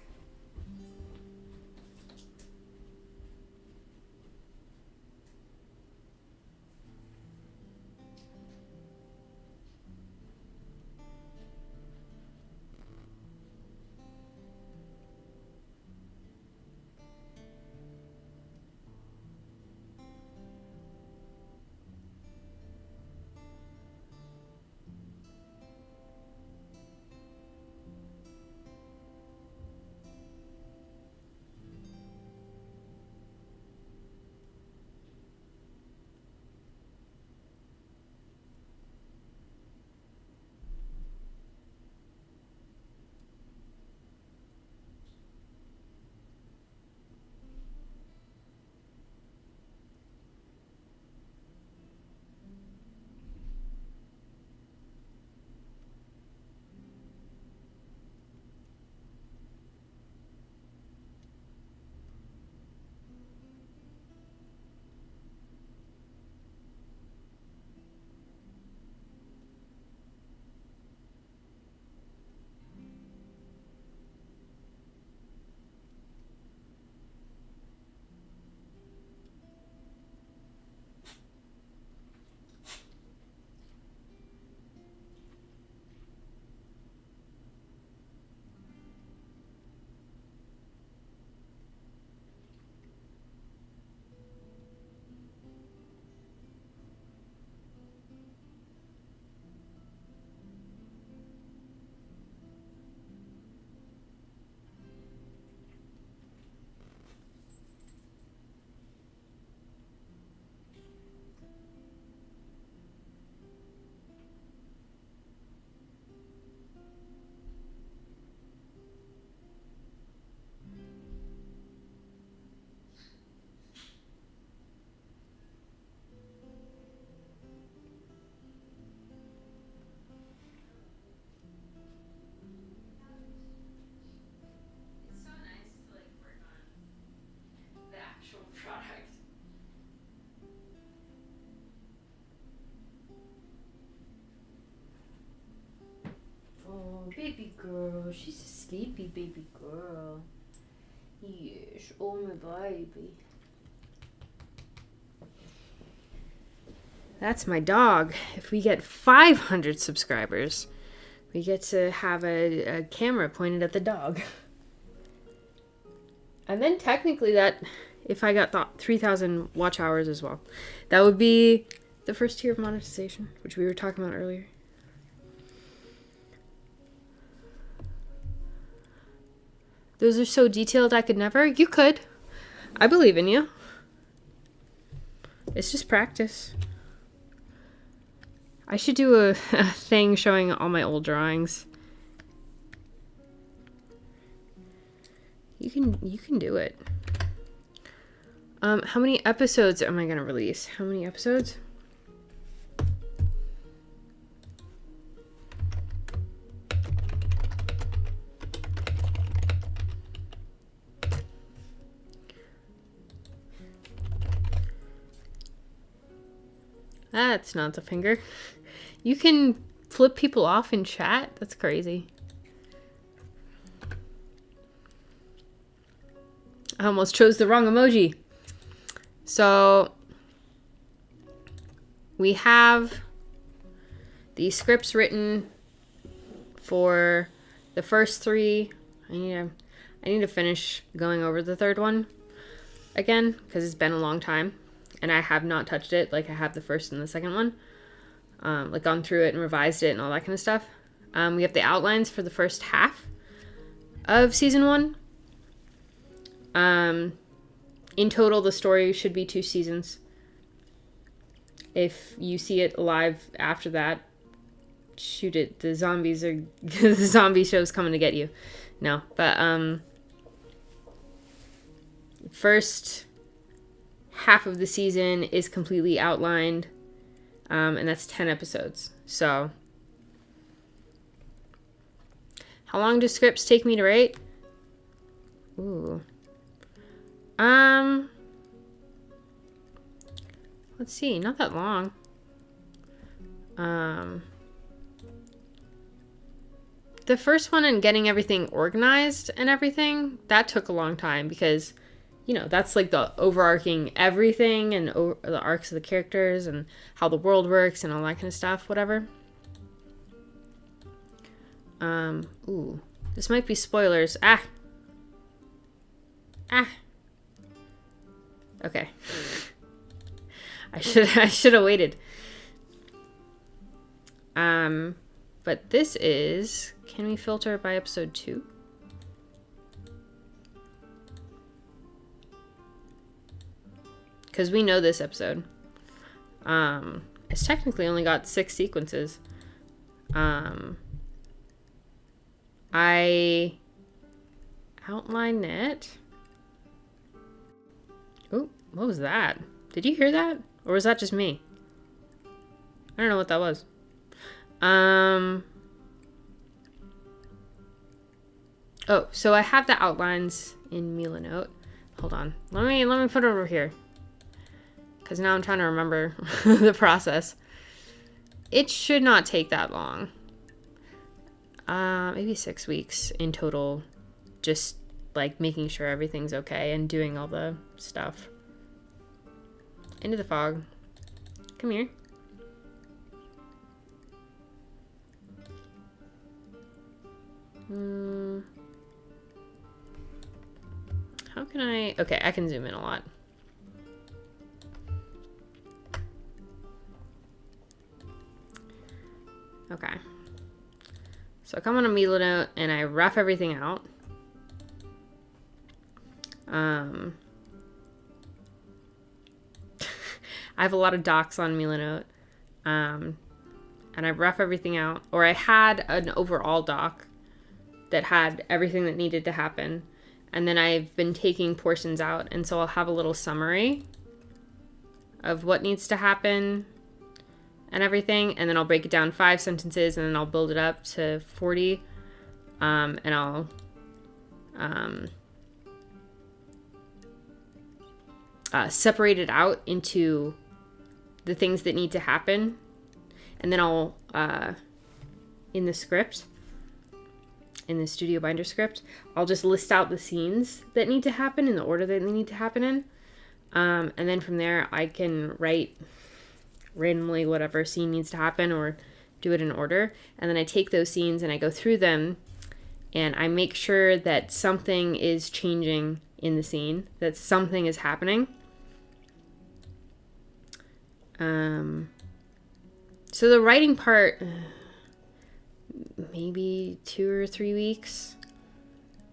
Speaker 1: Product. Oh, baby girl. She's a sleepy baby girl. Yes, oh my baby. That's my dog. If we get 500 subscribers, we get to have a camera pointed at the dog. And then technically that, if I got 3,000 watch hours as well, that would be the first tier of monetization, which we were talking about earlier. Those are so detailed I could never. You could. I believe in you. It's just practice. I should do a thing showing all my old drawings. You can do it. How many episodes am I gonna release? How many episodes? That's not the finger. You can flip people off in chat? That's crazy. I almost chose the wrong emoji. So we have the scripts written for the first three. I need to finish going over the third one again because it's been a long time and I have not touched it like I have the first and the second one. Like gone through it and revised it and all that kind of stuff. We have the outlines for the first half of season 1. In total, the story should be 2 seasons. If you see it live after that, shoot it. The zombies are the zombie show's coming to get you. No, but first half of the season is completely outlined, and that's 10 episodes. So, how long do scripts take me to write? Ooh. Let's see, not that long. The first one and getting everything organized and everything, that took a long time because, you know, that's like the overarching everything and the arcs of the characters and how the world works and all that kind of stuff, whatever. Ooh, this might be spoilers. Okay. I should have waited. But this is, can we filter by episode 2? Because we know this episode. It's technically only got 6 sequences. I outlined it. Oh, what was that? Did you hear that? Or was that just me? I don't know what that was. Oh, so I have the outlines in Milanote. Hold on. Let me put it over here. Because now I'm trying to remember the process. It should not take that long. Maybe 6 weeks in total. Just like making sure everything's okay and doing all the stuff. Into the fog. Come here. How can I... Okay, I can zoom in a lot. Okay. So I come on a Milanote and I rough everything out. I have a lot of docs on Milanote. And I rough everything out. Or I had an overall doc that had everything that needed to happen. And then I've been taking portions out. And so I'll have a little summary of what needs to happen and everything. And then I'll break it down 5 sentences and then I'll build it up to 40. And I'll separate it out into the things that need to happen. And then I'll, in the script, in the Studio Binder script, I'll just list out the scenes that need to happen in the order that they need to happen in. And then from there, I can write randomly whatever scene needs to happen or do it in order. And then I take those scenes and I go through them and I make sure that something is changing in the scene, that something is happening. So the writing part, maybe 2 or 3 weeks.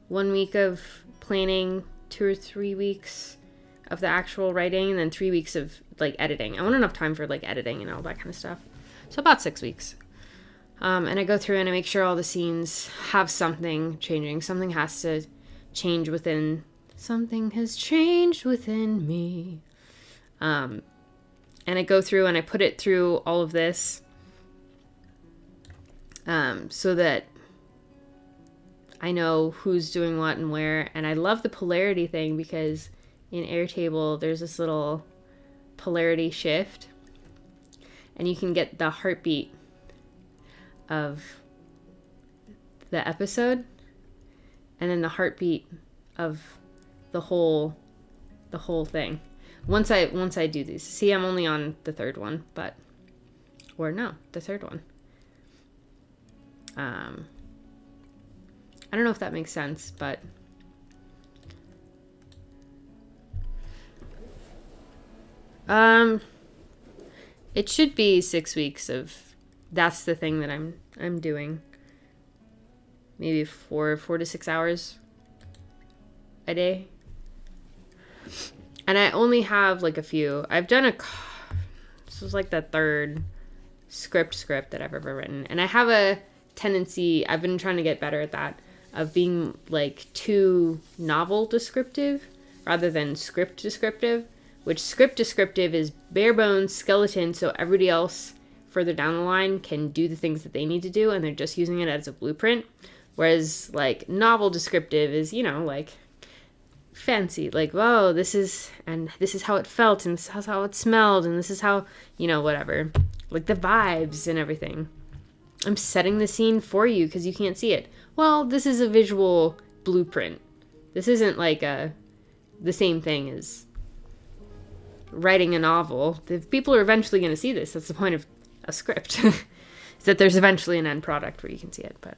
Speaker 1: 1 week of planning, 2 or 3 weeks of the actual writing, and then 3 weeks of like editing. I want enough time for like editing and all that kind of stuff. So about 6 weeks. And I go through and I make sure all the scenes have something changing. Something has to change within. Something has changed within me. And I go through and I put it through all of this so that I know who's doing what and where. And I love the polarity thing because in Airtable there's this little polarity shift. And you can get the heartbeat of the episode and then the heartbeat of the whole thing. Once I do these. See, I'm only on the 3rd one, the 3rd one. I don't know if that makes sense, but it should be 6 weeks of that's the thing that I'm doing. Maybe 4 to 6 hours a day. And I only have like a few. I've done this was like the 3rd script that I've ever written. And I have a tendency, I've been trying to get better at that, of being like too novel descriptive. rather than script descriptive, which script descriptive is bare bones skeleton, so everybody else further down the line can do the things that they need to do, and they're just using it as a blueprint. Whereas like novel descriptive is, like fancy, like, whoa, this is how it felt, and this is how it smelled, and this is how, whatever, like the vibes and everything. I'm setting the scene for you because you can't see it. Well, this is a visual blueprint. This isn't like the same thing as writing a novel. The people are eventually going to see this. That's the point of a script, is that there's eventually an end product where you can see it. But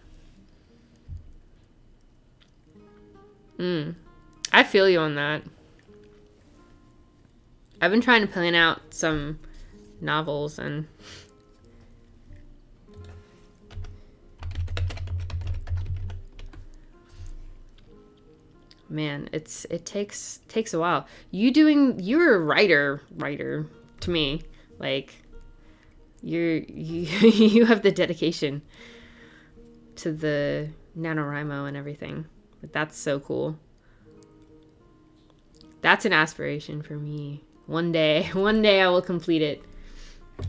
Speaker 1: I feel you on that. I've been trying to plan out some novels, and man, it takes a while. You're a writer to me. Like you have the dedication to the NaNoWriMo and everything. That's so cool. That's an aspiration for me. One day I will complete it.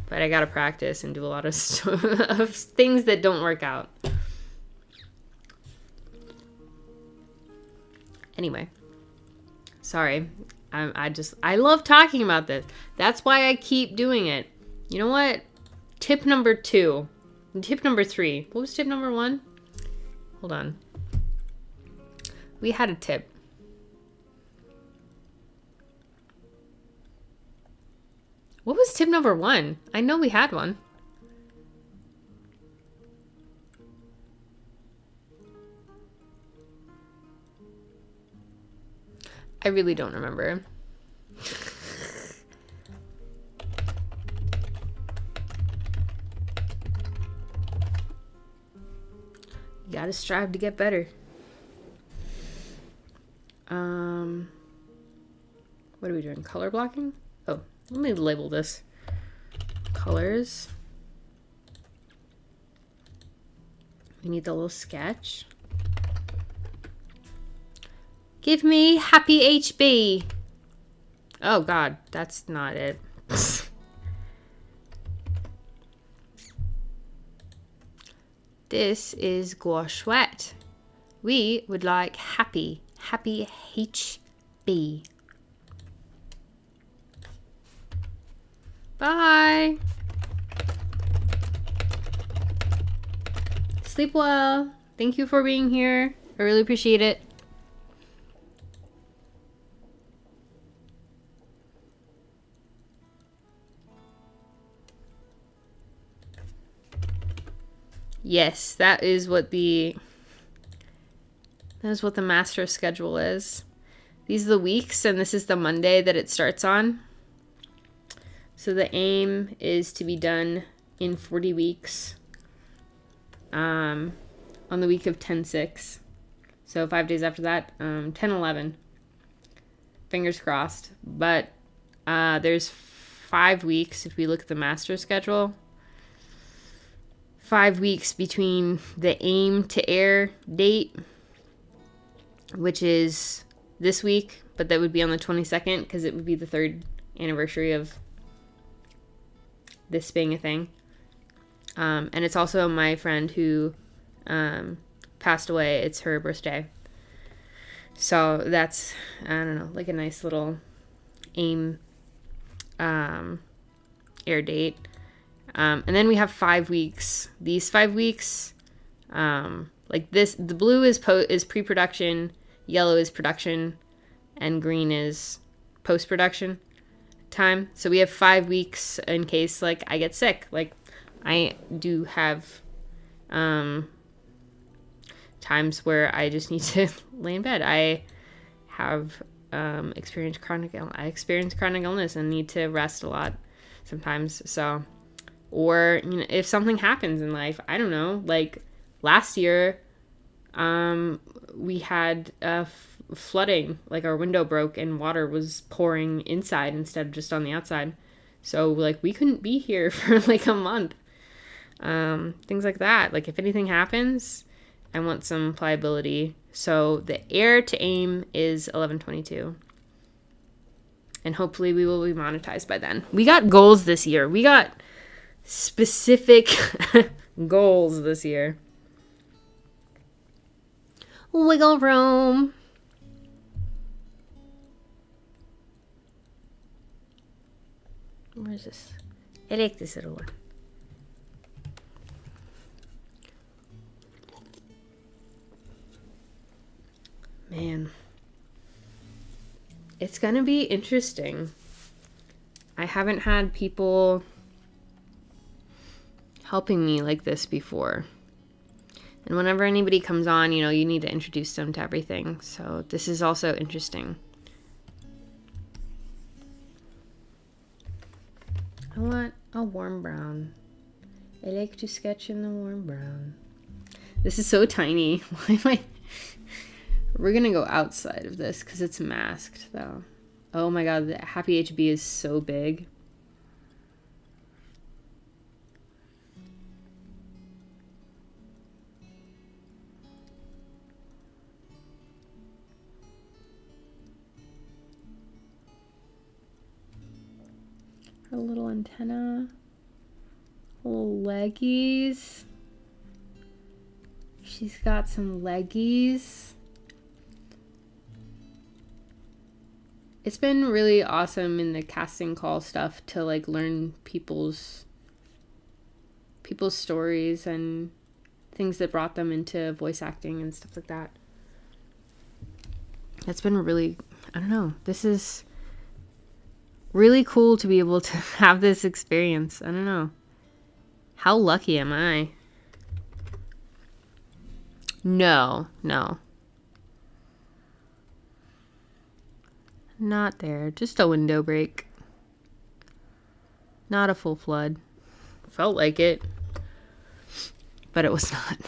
Speaker 1: But I gotta practice and do a lot of of things that don't work out. Anyway, sorry. I love talking about this. That's why I keep doing it. You know what? Tip number 2. Tip number 3. What was tip number 1? Hold on. We had a tip. What was tip number 1? I know we had one. I really don't remember. You gotta strive to get better. What are we doing? Color blocking? Oh, let me label this. Colors. We need the little sketch. Give me happy HB. Oh God, that's not it. This is gouache. We would like happy HB. Bye. Sleep well. Thank you for being here. I really appreciate it. Yes, that is what the master schedule is. These are the weeks, and this is the Monday that it starts on. So the aim is to be done in 40 weeks on the week of 10/6. So 5 days after that, 10/11. Fingers crossed. But there's 5 weeks if we look at the master schedule. 5 weeks between the aim to air date, which is this week, but that would be on the 22nd because it would be the 3rd anniversary of this being a thing. And it's also my friend who passed away. It's her birthday. So that's, I don't know, like a nice little aim air date. And then we have 5 weeks. These 5 weeks, like this, the blue is pre-production, yellow is production, and green is post-production time. So we have 5 weeks in case like I get sick. Like I do have times where I just need to lay in bed. I have experienced chronic illness and need to rest a lot sometimes. So, or if something happens in life, I don't know, like last year we had flooding, like our window broke and water was pouring inside instead of just on the outside. So like we couldn't be here for like a month. Things like that. Like if anything happens, I want some pliability. So the air to aim is 11/22. And hopefully we will be monetized by then. We got goals this year. We got specific goals this year. Wiggle room. Where is this? I like this little one. Man. It's gonna be interesting. I haven't had people helping me like this before. And whenever anybody comes on, you know, you need to introduce them to everything. So this is also interesting. I want a warm brown. I like to sketch in the warm brown. This is so tiny. Why am I... We're gonna go outside of this because it's masked though. Oh my god, the Happy HB is so big. Her little antenna. Little leggies. She's got some leggies. It's been really awesome in the casting call stuff to like learn people's stories and things that brought them into voice acting and stuff like that. It's been really, I don't know, this is really cool to be able to have this experience. I don't know. How lucky am I? No. Not there. Just a window break. Not a full flood. Felt like it. But it was not.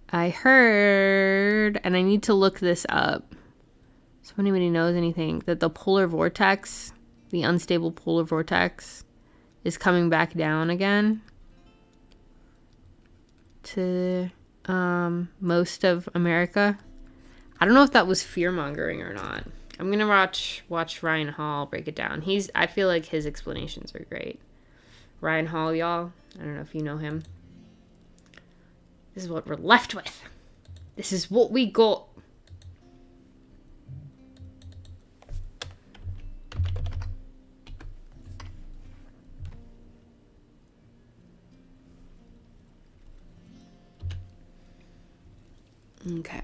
Speaker 1: I heard, and I need to look this up, so if anybody knows anything, that the polar vortex, the unstable polar vortex, is coming back down again to most of America. I don't know if that was fear-mongering or not. I'm gonna watch Ryan Hall break it down. I feel like his explanations are great. Ryan Hall, y'all. I don't know if you know him. This is what we're left with. This is what we got. Okay.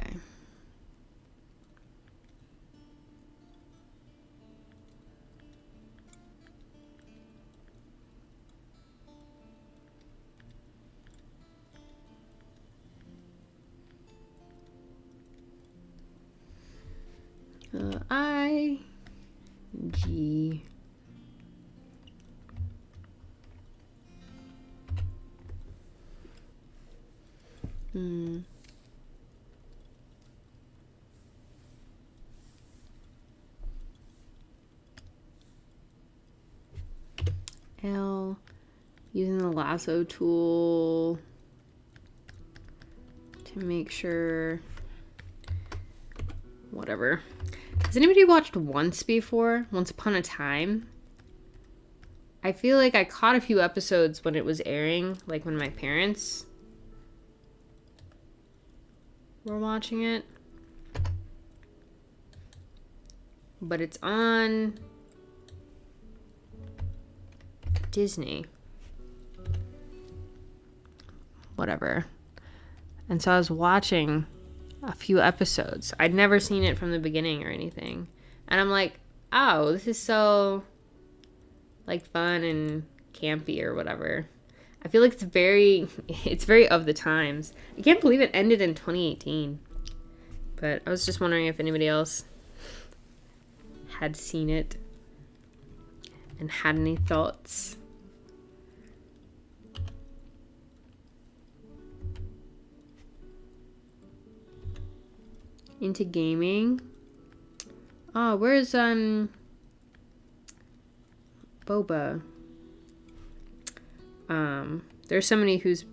Speaker 1: I G L, using the lasso tool to make sure, whatever. Has anybody watched Once before? Once Upon a Time? I feel like I caught a few episodes when it was airing, like when my parents were watching it. But it's on Disney. Whatever. And so I was watching a few episodes. I'd never seen it from the beginning or anything. And I'm like, oh, this is so like fun and campy or whatever. I feel like it's very of the times. I can't believe it ended in 2018. But I was just wondering if anybody else had seen it and had any thoughts. Into gaming. Oh, where's Boba? There's somebody who's,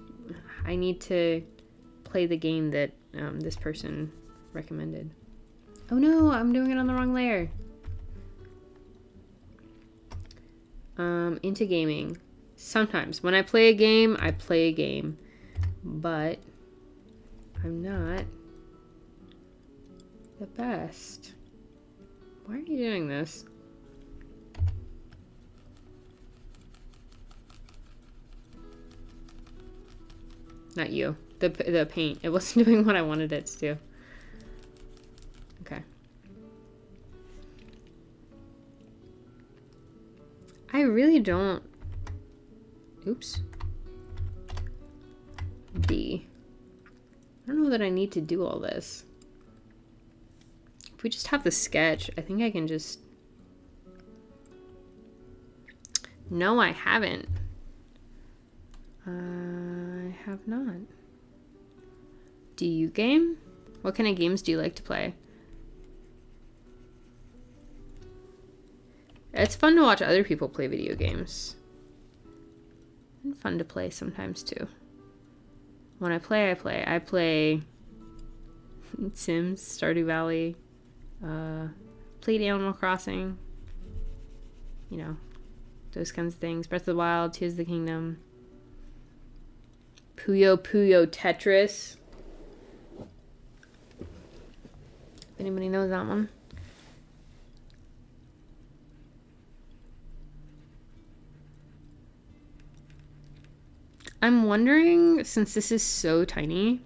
Speaker 1: I need to play the game that this person recommended. Oh no, I'm doing it on the wrong layer. Into gaming. Sometimes when I play a game, I play a game, but I'm not the best. Why are you doing this? Not you. The paint. It wasn't doing what I wanted it to do. Okay. I really don't... Oops. B. I don't know that I need to do all this. If we just have the sketch, I think I can just... No, I haven't. I have not. Do you game? What kind of games do you like to play? It's fun to watch other people play video games. And fun to play sometimes too. When I play, I play Sims, Stardew Valley, played Animal Crossing, you know, those kinds of things. Breath of the Wild, Tears of the Kingdom, Puyo Puyo Tetris. If anybody knows that one. I'm wondering, since this is so tiny,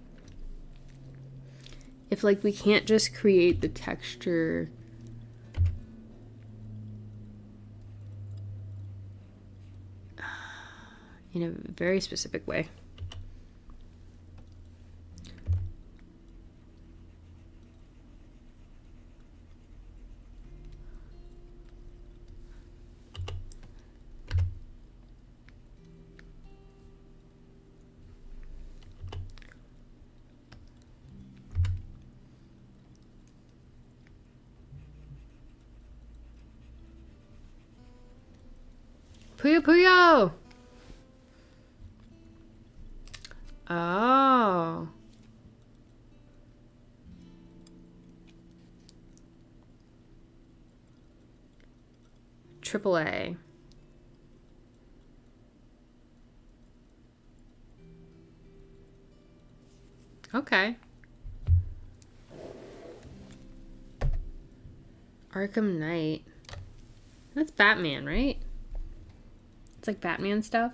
Speaker 1: if like we can't just create the texture in a very specific way. Puyo Puyo! Oh. AAA. Okay. Arkham Knight. That's Batman, right? It's like Batman stuff.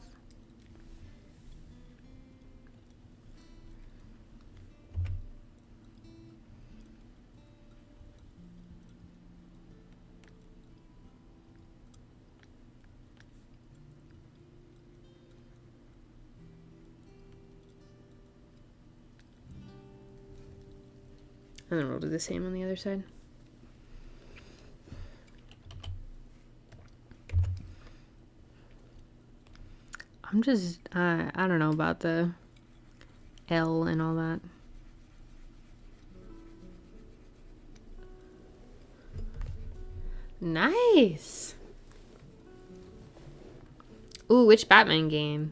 Speaker 1: And then we'll do the same on the other side. I'm just, I don't know about the L and all that. Nice. Ooh, which Batman game?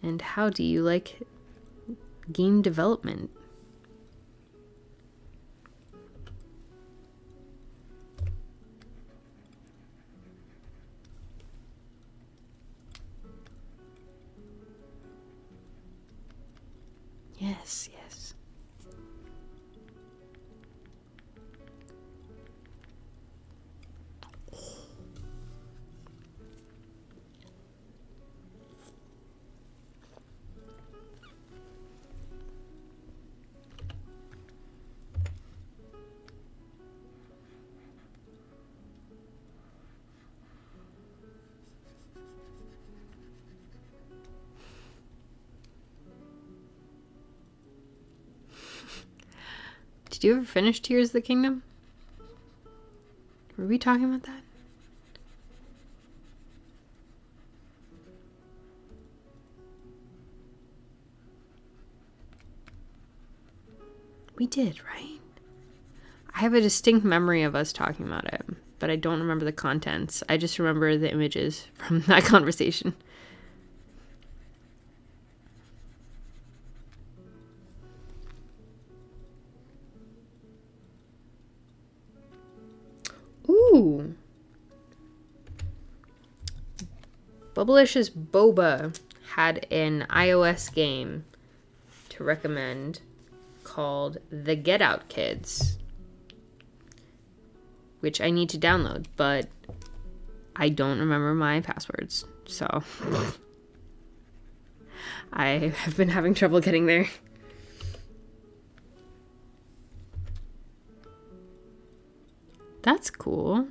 Speaker 1: And how do you like game development? Yes, yes. Did you ever finish Tears of the Kingdom? Were we talking about that? We did, right? I have a distinct memory of us talking about it, but I don't remember the contents. I just remember the images from that conversation. Bubblicious Boba had an iOS game to recommend called The Get Out Kids, which I need to download, but I don't remember my passwords, so I have been having trouble getting there. That's cool.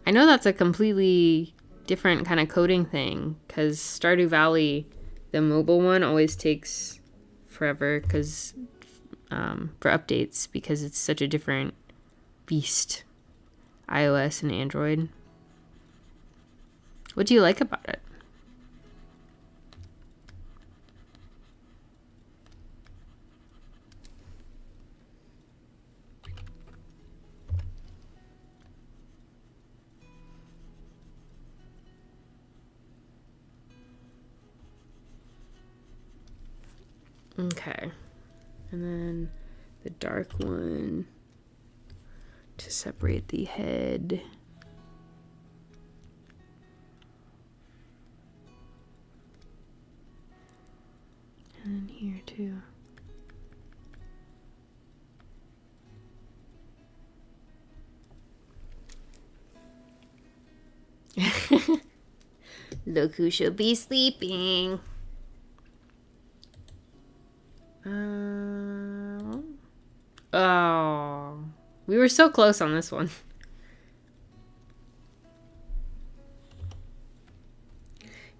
Speaker 1: I know that's a completely different kind of coding thing, because Stardew Valley, the mobile one, always takes forever because for updates, because it's such a different beast, iOS and Android. What do you like about it? Okay, and then the dark one to separate the head. And then here too. Look who should be sleeping. Oh, we were so close on this one.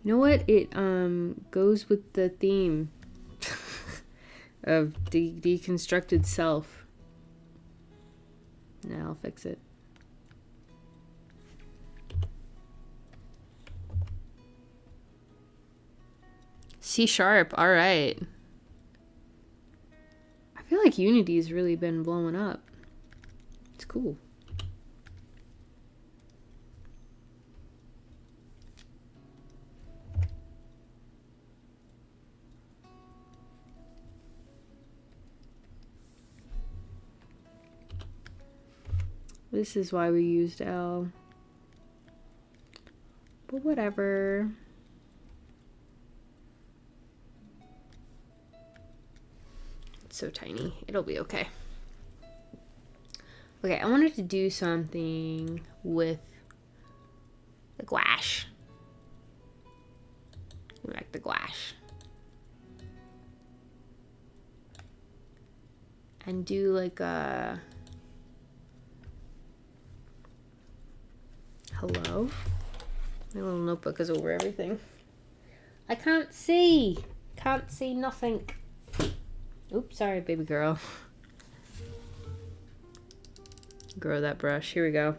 Speaker 1: You know what? It goes with the theme of deconstructed self. Now I'll fix it. C#, all right. I feel like Unity's really been blowing up. It's cool. This is why we used L. But whatever. It's so tiny. It'll be okay. Okay, I wanted to do something with the gouache. Like the gouache. And do like a hello. My little notebook is over everything. I can't see. Can't see nothing. Oops, sorry, baby girl. Grow that brush. Here we go.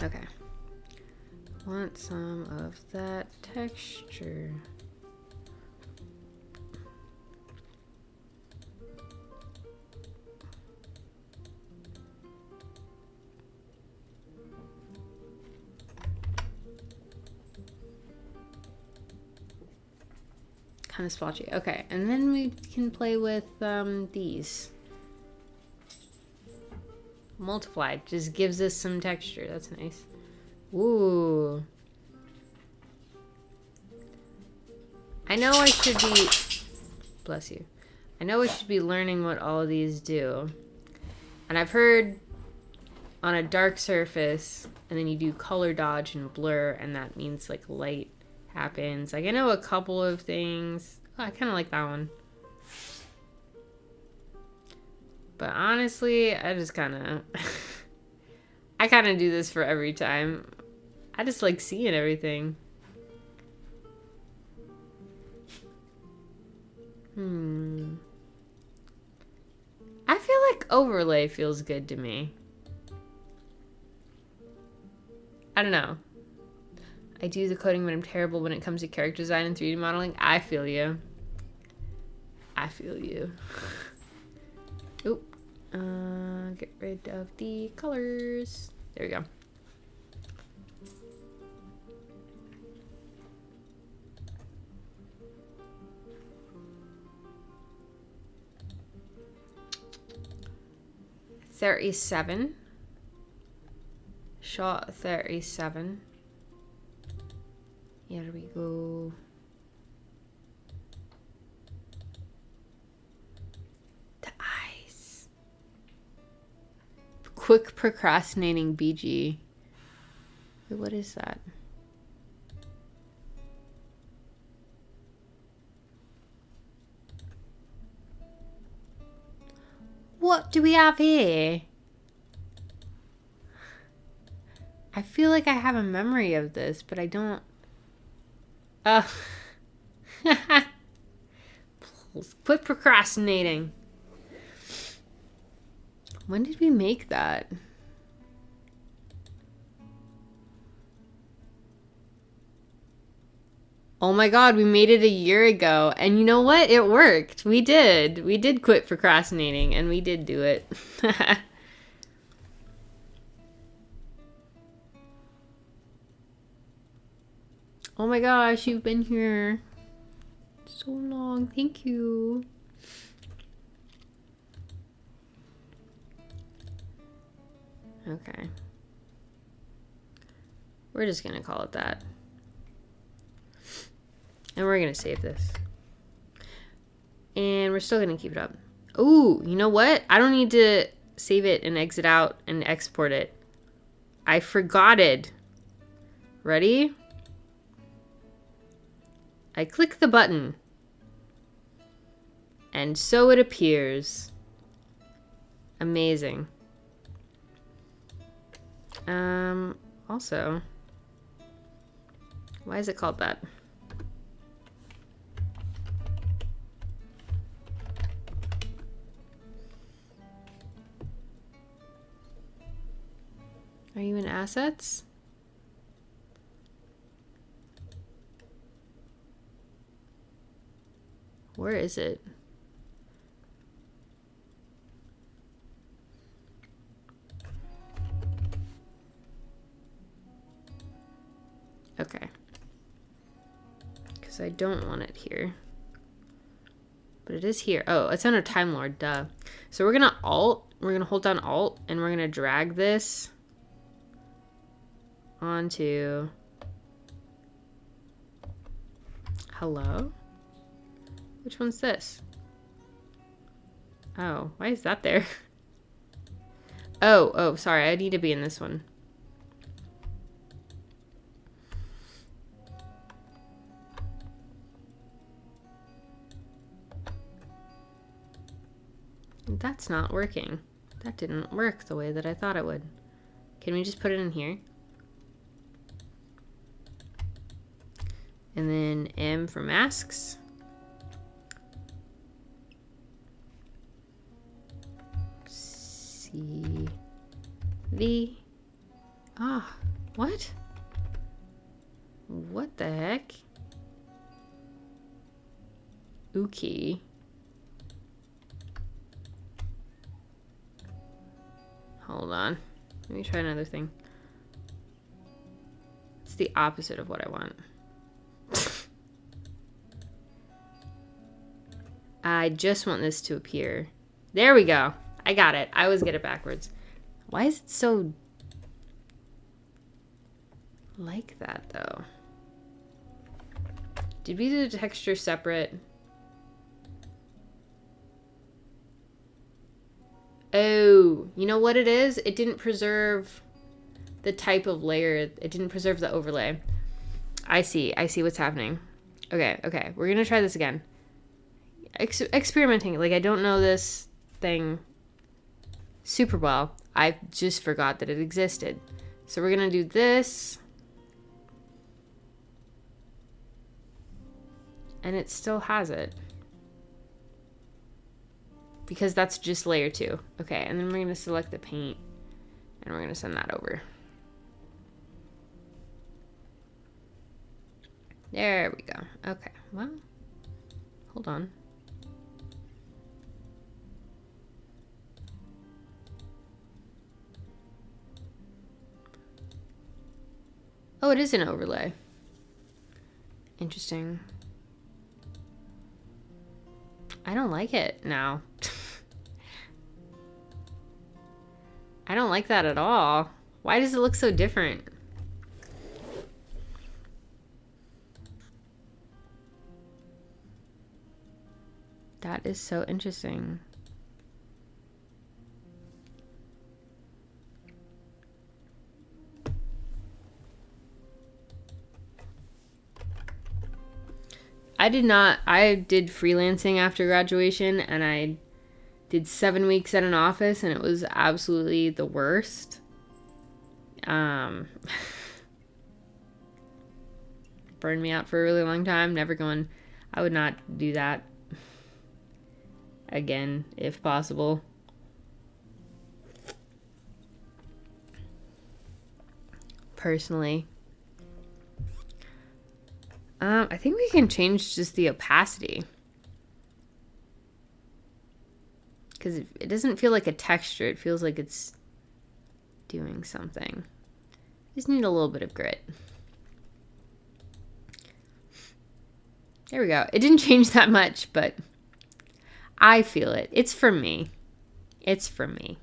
Speaker 1: Okay. Want some of that texture. Kind of splotchy. Okay, and then we can play with these. Multiply just gives us some texture. That's nice. Ooh. I know I should be... Bless you. I know I should be learning what all of these do. And I've heard on a dark surface, and then you do color dodge and blur, and that means like light happens. Like I know a couple of things. Oh, I kind of like that one. But honestly, I just kind of... I kind of do this for every time. I just like seeing everything. I feel like overlay feels good to me. I don't know. I do the coding, but I'm terrible when it comes to character design and 3D modeling. I feel you. I feel you. Oop. Get rid of the colors. There we go. $37. Shot 37. Here we go. The eyes. Quick procrastinating BG. Wait, what is that? What do we have here? I feel like I have a memory of this, but I don't. Quit procrastinating. When did we make that? Oh my god, we made it a year ago. And you know what? It worked. We did. We did quit procrastinating, and we did do it. Oh my gosh, you've been here so long. Thank you. Okay. We're just gonna call it that. And we're gonna save this. And we're still gonna keep it up. Ooh, you know what? I don't need to save it and exit out and export it. I forgot it. Ready? I click the button. And so it appears. Amazing. Also, why is it called that? Are you in assets? Where is it? Okay. Because I don't want it here. But it is here. Oh, it's under Time Lord, duh. So we're gonna hold down Alt, and we're gonna drag this onto... Hello? Which one's this? Oh, why is that there? Oh, sorry, I need to be in this one. That's not working. That didn't work the way that I thought it would. Can we just put it in here? And then M for masks. C V. Ah, what? What the heck? Uki. Hold on. Let me try another thing. It's the opposite of what I want. I just want this to appear. There we go. I got it. I always get it backwards. Why is it so like that, though? Did we do the texture separate? Oh, you know what it is? It didn't preserve the type of layer. It didn't preserve the overlay. I see what's happening. Okay. We're going to try this again. Experimenting. Like, I don't know this thing super well. I just forgot that it existed. So we're going to do this. And it still has it. Because that's just layer 2. Okay, and then we're going to select the paint. And we're going to send that over. There we go. Okay, well, hold on. Oh, it is an overlay. Interesting. I don't like it now. I don't like that at all. Why does it look so different? That is so interesting. I did freelancing after graduation, and I did 7 weeks at an office, and it was absolutely the worst. Burned me out for a really long time. I would not do that again if possible. Personally. I think we can change just the opacity. Because it doesn't feel like a texture. It feels like it's doing something. Just need a little bit of grit. There we go. It didn't change that much, but I feel it. It's for me. It's for me.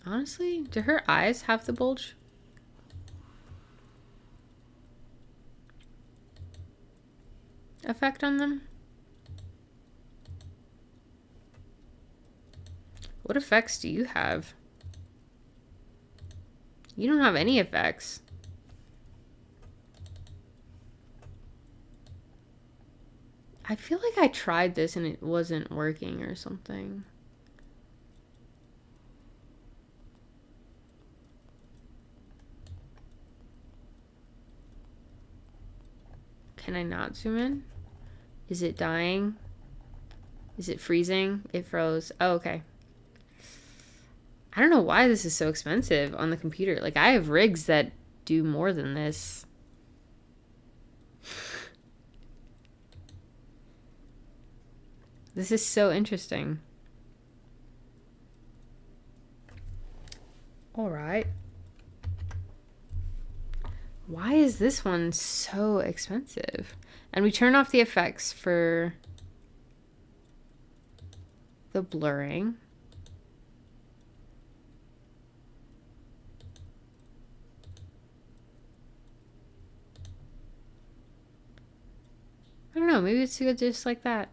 Speaker 1: Honestly, do her eyes have the bulge? Effect on them? What effects do you have? You don't have any effects. I feel like I tried this and it wasn't working or something. Can I not zoom in? Is it dying? Is it freezing? It froze. Oh, okay. I don't know why this is so expensive on the computer. Like, I have rigs that do more than this. This is so interesting. All right. Why is this one so expensive? And we turn off the effects for the blurring. I don't know, maybe it's good just like that.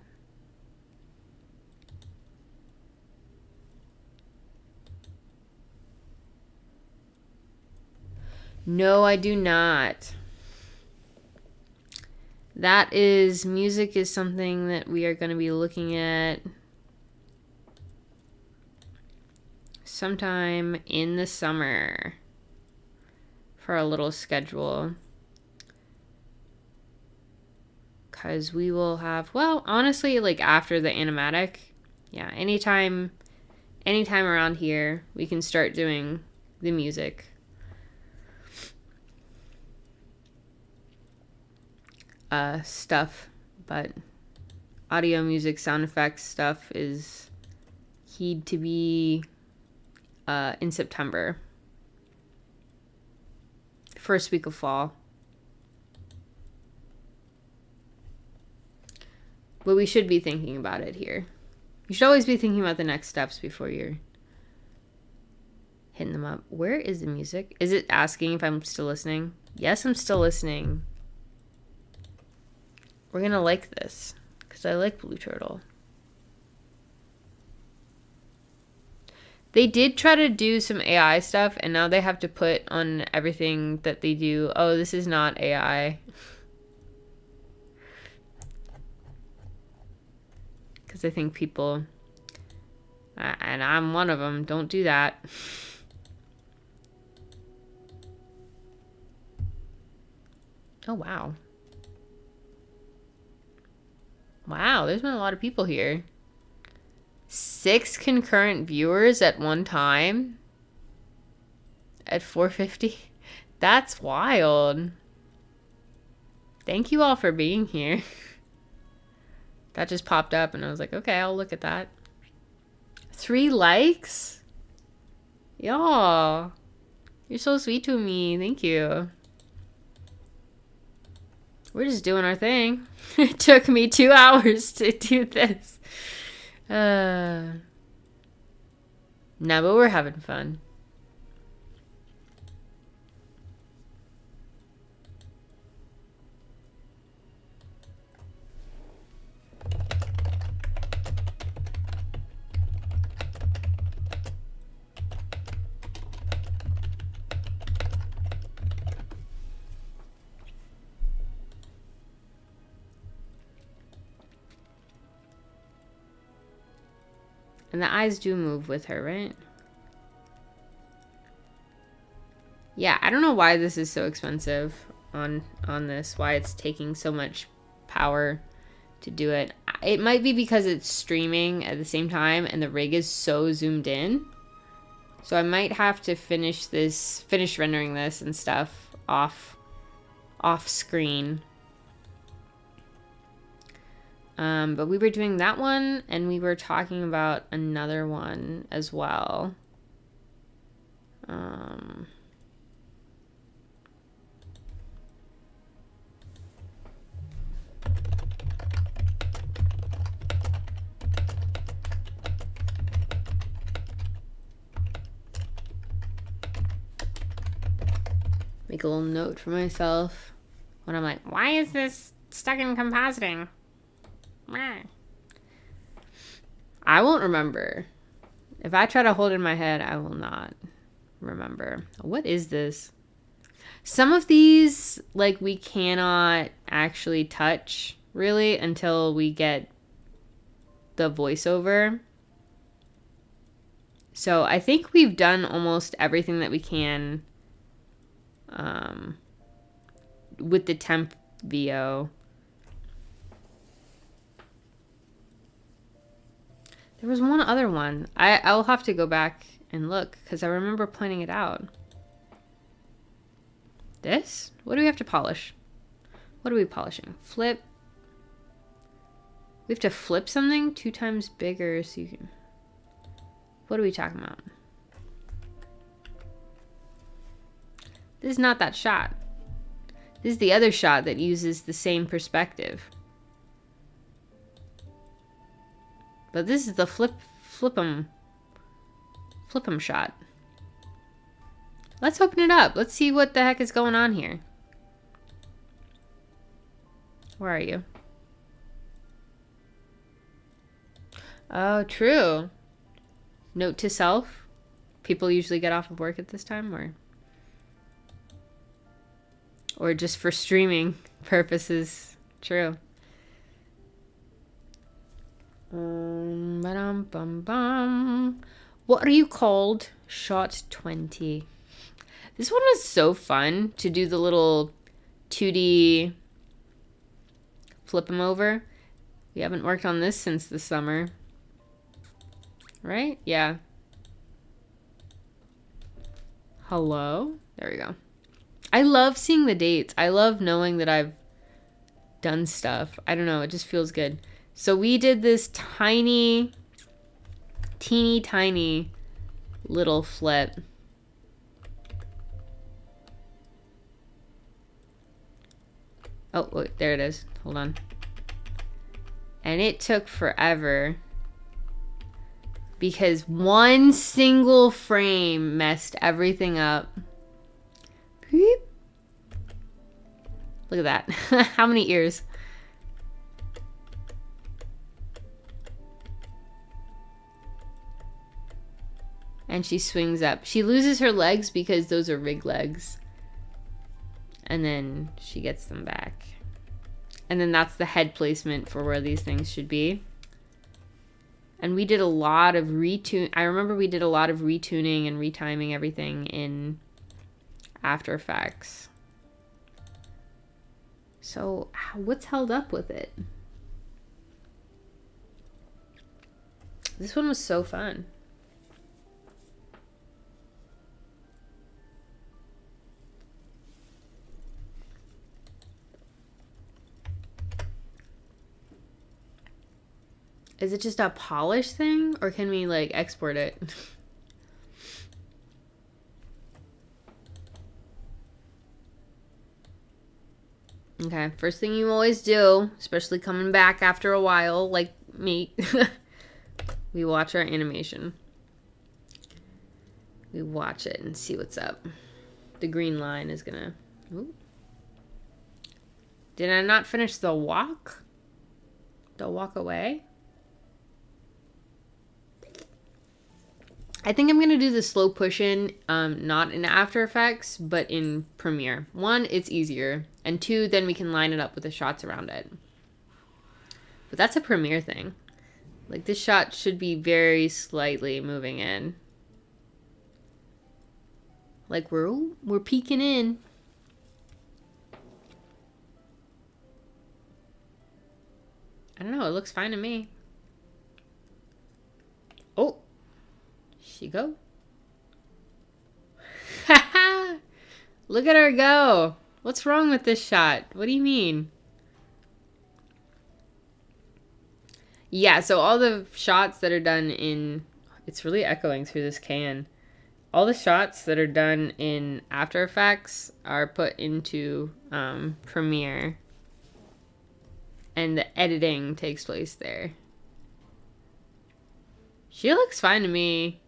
Speaker 1: No, I do not. Music is something that we are going to be looking at sometime in the summer for a little schedule. Because we will have, well, honestly, like after the animatic, yeah, anytime around here, we can start doing the music. Stuff, but audio, music, sound effects stuff is keyed to be in September. First week of fall. But we should be thinking about it here. You should always be thinking about the next steps before you're hitting them up. Where is the music? Is it asking if I'm still listening? Yes, I'm still listening. We're going to like this because I like Blue Turtle. They did try to do some AI stuff, and now they have to put on everything that they do, oh, this is not AI. Because I think people, and I'm one of them, don't do that. Oh, wow. Wow, there's been a lot of people here. 6 concurrent viewers at one time at 4:50. That's wild. Thank you all for being here. That just popped up and I was like, okay, I'll look at that. 3 likes? Y'all. You're so sweet to me. Thank you. We're just doing our thing. It took me 2 hours to do this. No, but we're having fun. And the eyes do move with her, right? Yeah, I don't know why this is so expensive on this, why it's taking so much power to do it. It might be because it's streaming at the same time and the rig is so zoomed in. So I might have to finish rendering this and stuff off screen. But we were doing that one, and we were talking about another one as well. Make a little note for myself when I'm like, why is this stuck in compositing? I won't remember. If I try to hold it in my head, I will not remember. What is this? Some of these, like, we cannot actually touch, really, until we get the voiceover. So I think we've done almost everything that we can with the temp VO. There was one other one. I'll have to go back and look because I remember pointing it out. This? What do we have to polish? What are we polishing? Flip. We have to flip something 2 times bigger so you can... What are we talking about? This is not that shot. This is the other shot that uses the same perspective. But this is the flip 'em shot. Let's open it up. Let's see what the heck is going on here. Where are you? Oh, true. Note to self. People usually get off of work at this time, or just for streaming purposes. True. What are you called? Shot 20. This one was so fun to do the little 2D flip them over. We haven't worked on this since the summer. Right? Yeah. Hello? There we go. I love seeing the dates. I love knowing that I've done stuff. I don't know. It just feels good. So we did this teeny tiny little flip. Oh, wait, there it is. Hold on. And it took forever because one single frame messed everything up. Beep. Look at that. How many ears? And she swings up. She loses her legs because those are rig legs. And then she gets them back. And then that's the head placement for where these things should be. And we did a lot of I remember we did a lot of retuning and retiming everything in After Effects. So what's held up with it? This one was so fun. Is it just a polish thing, or can we like export it? Okay, first thing you always do, especially coming back after a while, like me, we watch our animation. We watch it and see what's up. The green line is gonna... Ooh. Did I not finish the walk? The walk away? I think I'm gonna do the slow push-in, not in After Effects, but in Premiere. 1, it's easier, and 2, then we can line it up with the shots around it. But that's a Premiere thing. Like, this shot should be very slightly moving in. Like, we're peeking in. I don't know, it looks fine to me. Oh! She go. Look at her go. What's wrong with this shot? What do you mean? Yeah, so all the shots that are done in... It's really echoing through this can. All the shots that are done in After Effects are put into Premiere. And the editing takes place there. She looks fine to me.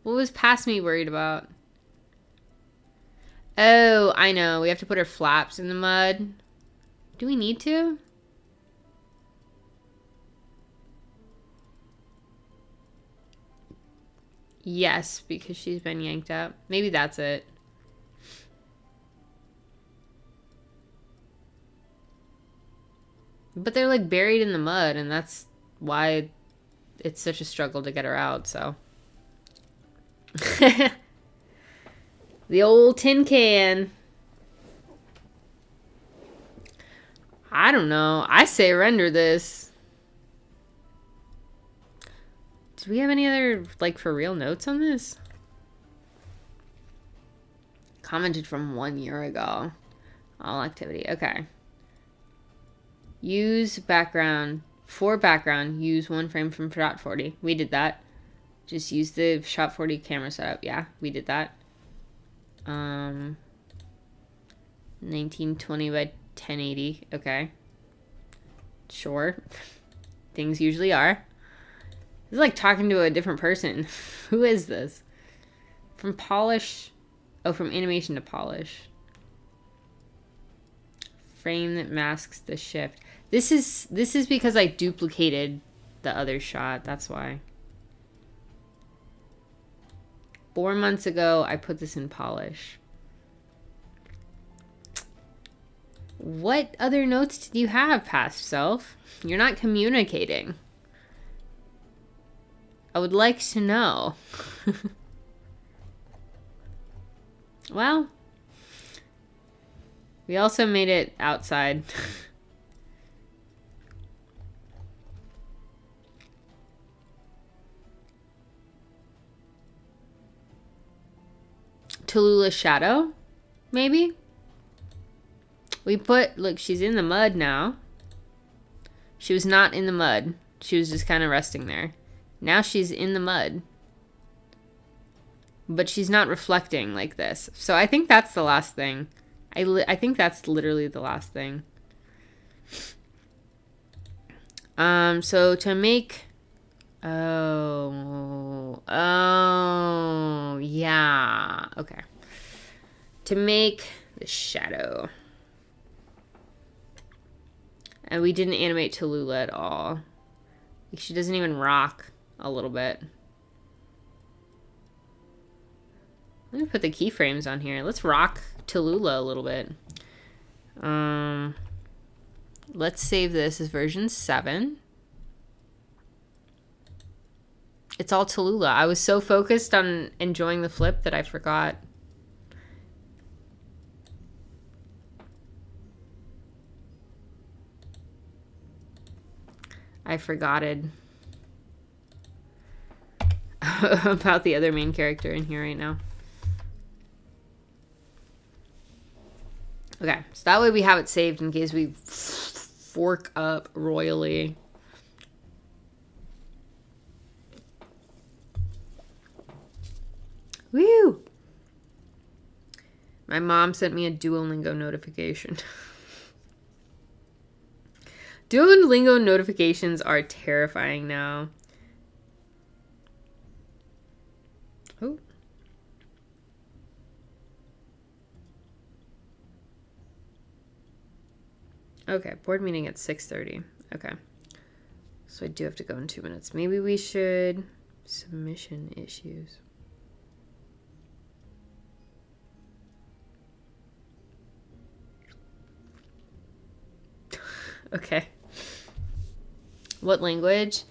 Speaker 1: What was past me worried about? Oh, I know. We have to put her flaps in the mud. Do we need to? Yes, because she's been yanked up. Maybe that's it. But they're like buried in the mud, and that's why it's such a struggle to get her out, so. The old tin can. I don't know. I say render this. Do we have any other, like, for real notes on this? Commented from 1 year ago. All activity. Okay. Use background. For background, use 1 frame from shot 40. We did that. Just use the shot 40 camera setup. Yeah, we did that. 1920 by 1080. Okay. Sure. Things usually are. This is like talking to a different person. Who is this? From polish. Oh, from animation to polish. Frame that masks the shift. This is because I duplicated the other shot. That's why. 4 months ago, I put this in polish. What other notes did you have, past self? You're not communicating. I would like to know. Well, we also made it outside. Tallulah's shadow, maybe? We put, look, she's in the mud now. She was not in the mud. She was just kind of resting there. Now she's in the mud. But she's not reflecting like this. So I think that's the last thing. I think that's literally the last thing. So to make... Oh, yeah. Okay. To make the shadow. And we didn't animate Tallulah at all. Like, she doesn't even rock a little bit. Let me put the keyframes on here. Let's rock Tallulah a little bit. Let's save this as version 7. It's all Tallulah. I was so focused on enjoying the flip that I forgot. I forgotted about the other main character in here right now. Okay, so that way we have it saved in case we fork up royally. Woo! My mom sent me a Duolingo notification. Duolingo notifications are terrifying now. Oh. Okay, board meeting at 6:30. Okay. So I do have to go in 2 minutes. Maybe we should... Submission issues. Okay. What language?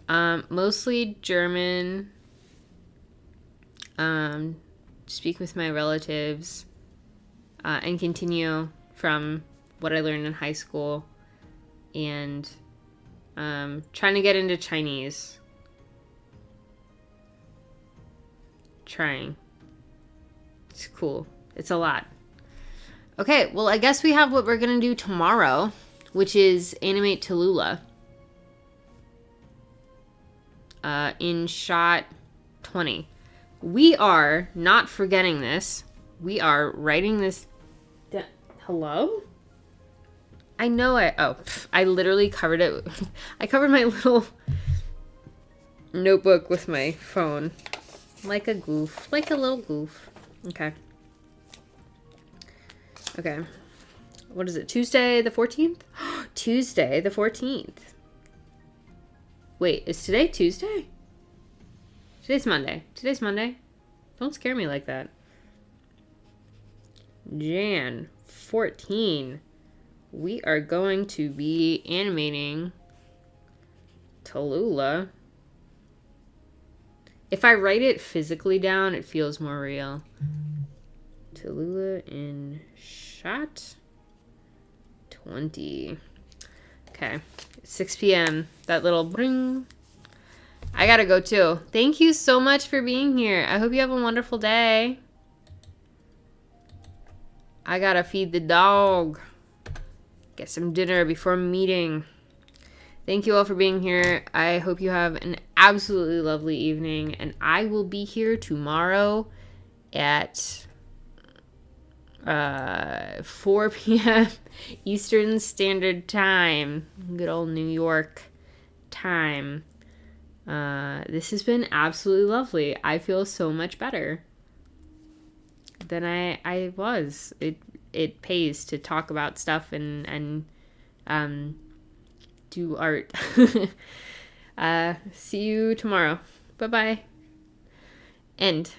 Speaker 1: Mostly German. Speak with my relatives. And continue from what I learned in high school. And trying to get into Chinese. Trying. It's cool. It's a lot. Okay, well, I guess we have what we're going to do tomorrow, which is animate Tallulah in shot 20. We are not forgetting this. We are writing this down. Hello? I know I literally covered it. I covered my little notebook with my phone. Like a goof. Like a little goof. Okay. Okay. What is it? Tuesday the 14th? Tuesday the 14th. Wait, is today Tuesday? Today's Monday. Today's Monday. Don't scare me like that. Jan 14. We are going to be animating Tallulah. If I write it physically down, it feels more real. Tallulah in shot 20. Okay. 6 p.m. That little bring. I gotta go too. Thank you so much for being here. I hope you have a wonderful day. I gotta feed the dog. Get some dinner before meeting. Thank you all for being here. I hope you have an absolutely lovely evening. And I will be here tomorrow at 4 p.m. Eastern Standard Time. Good old New York time. This has been absolutely lovely. I feel so much better than I was. It pays to talk about stuff and do art. See you tomorrow. Bye-bye. End.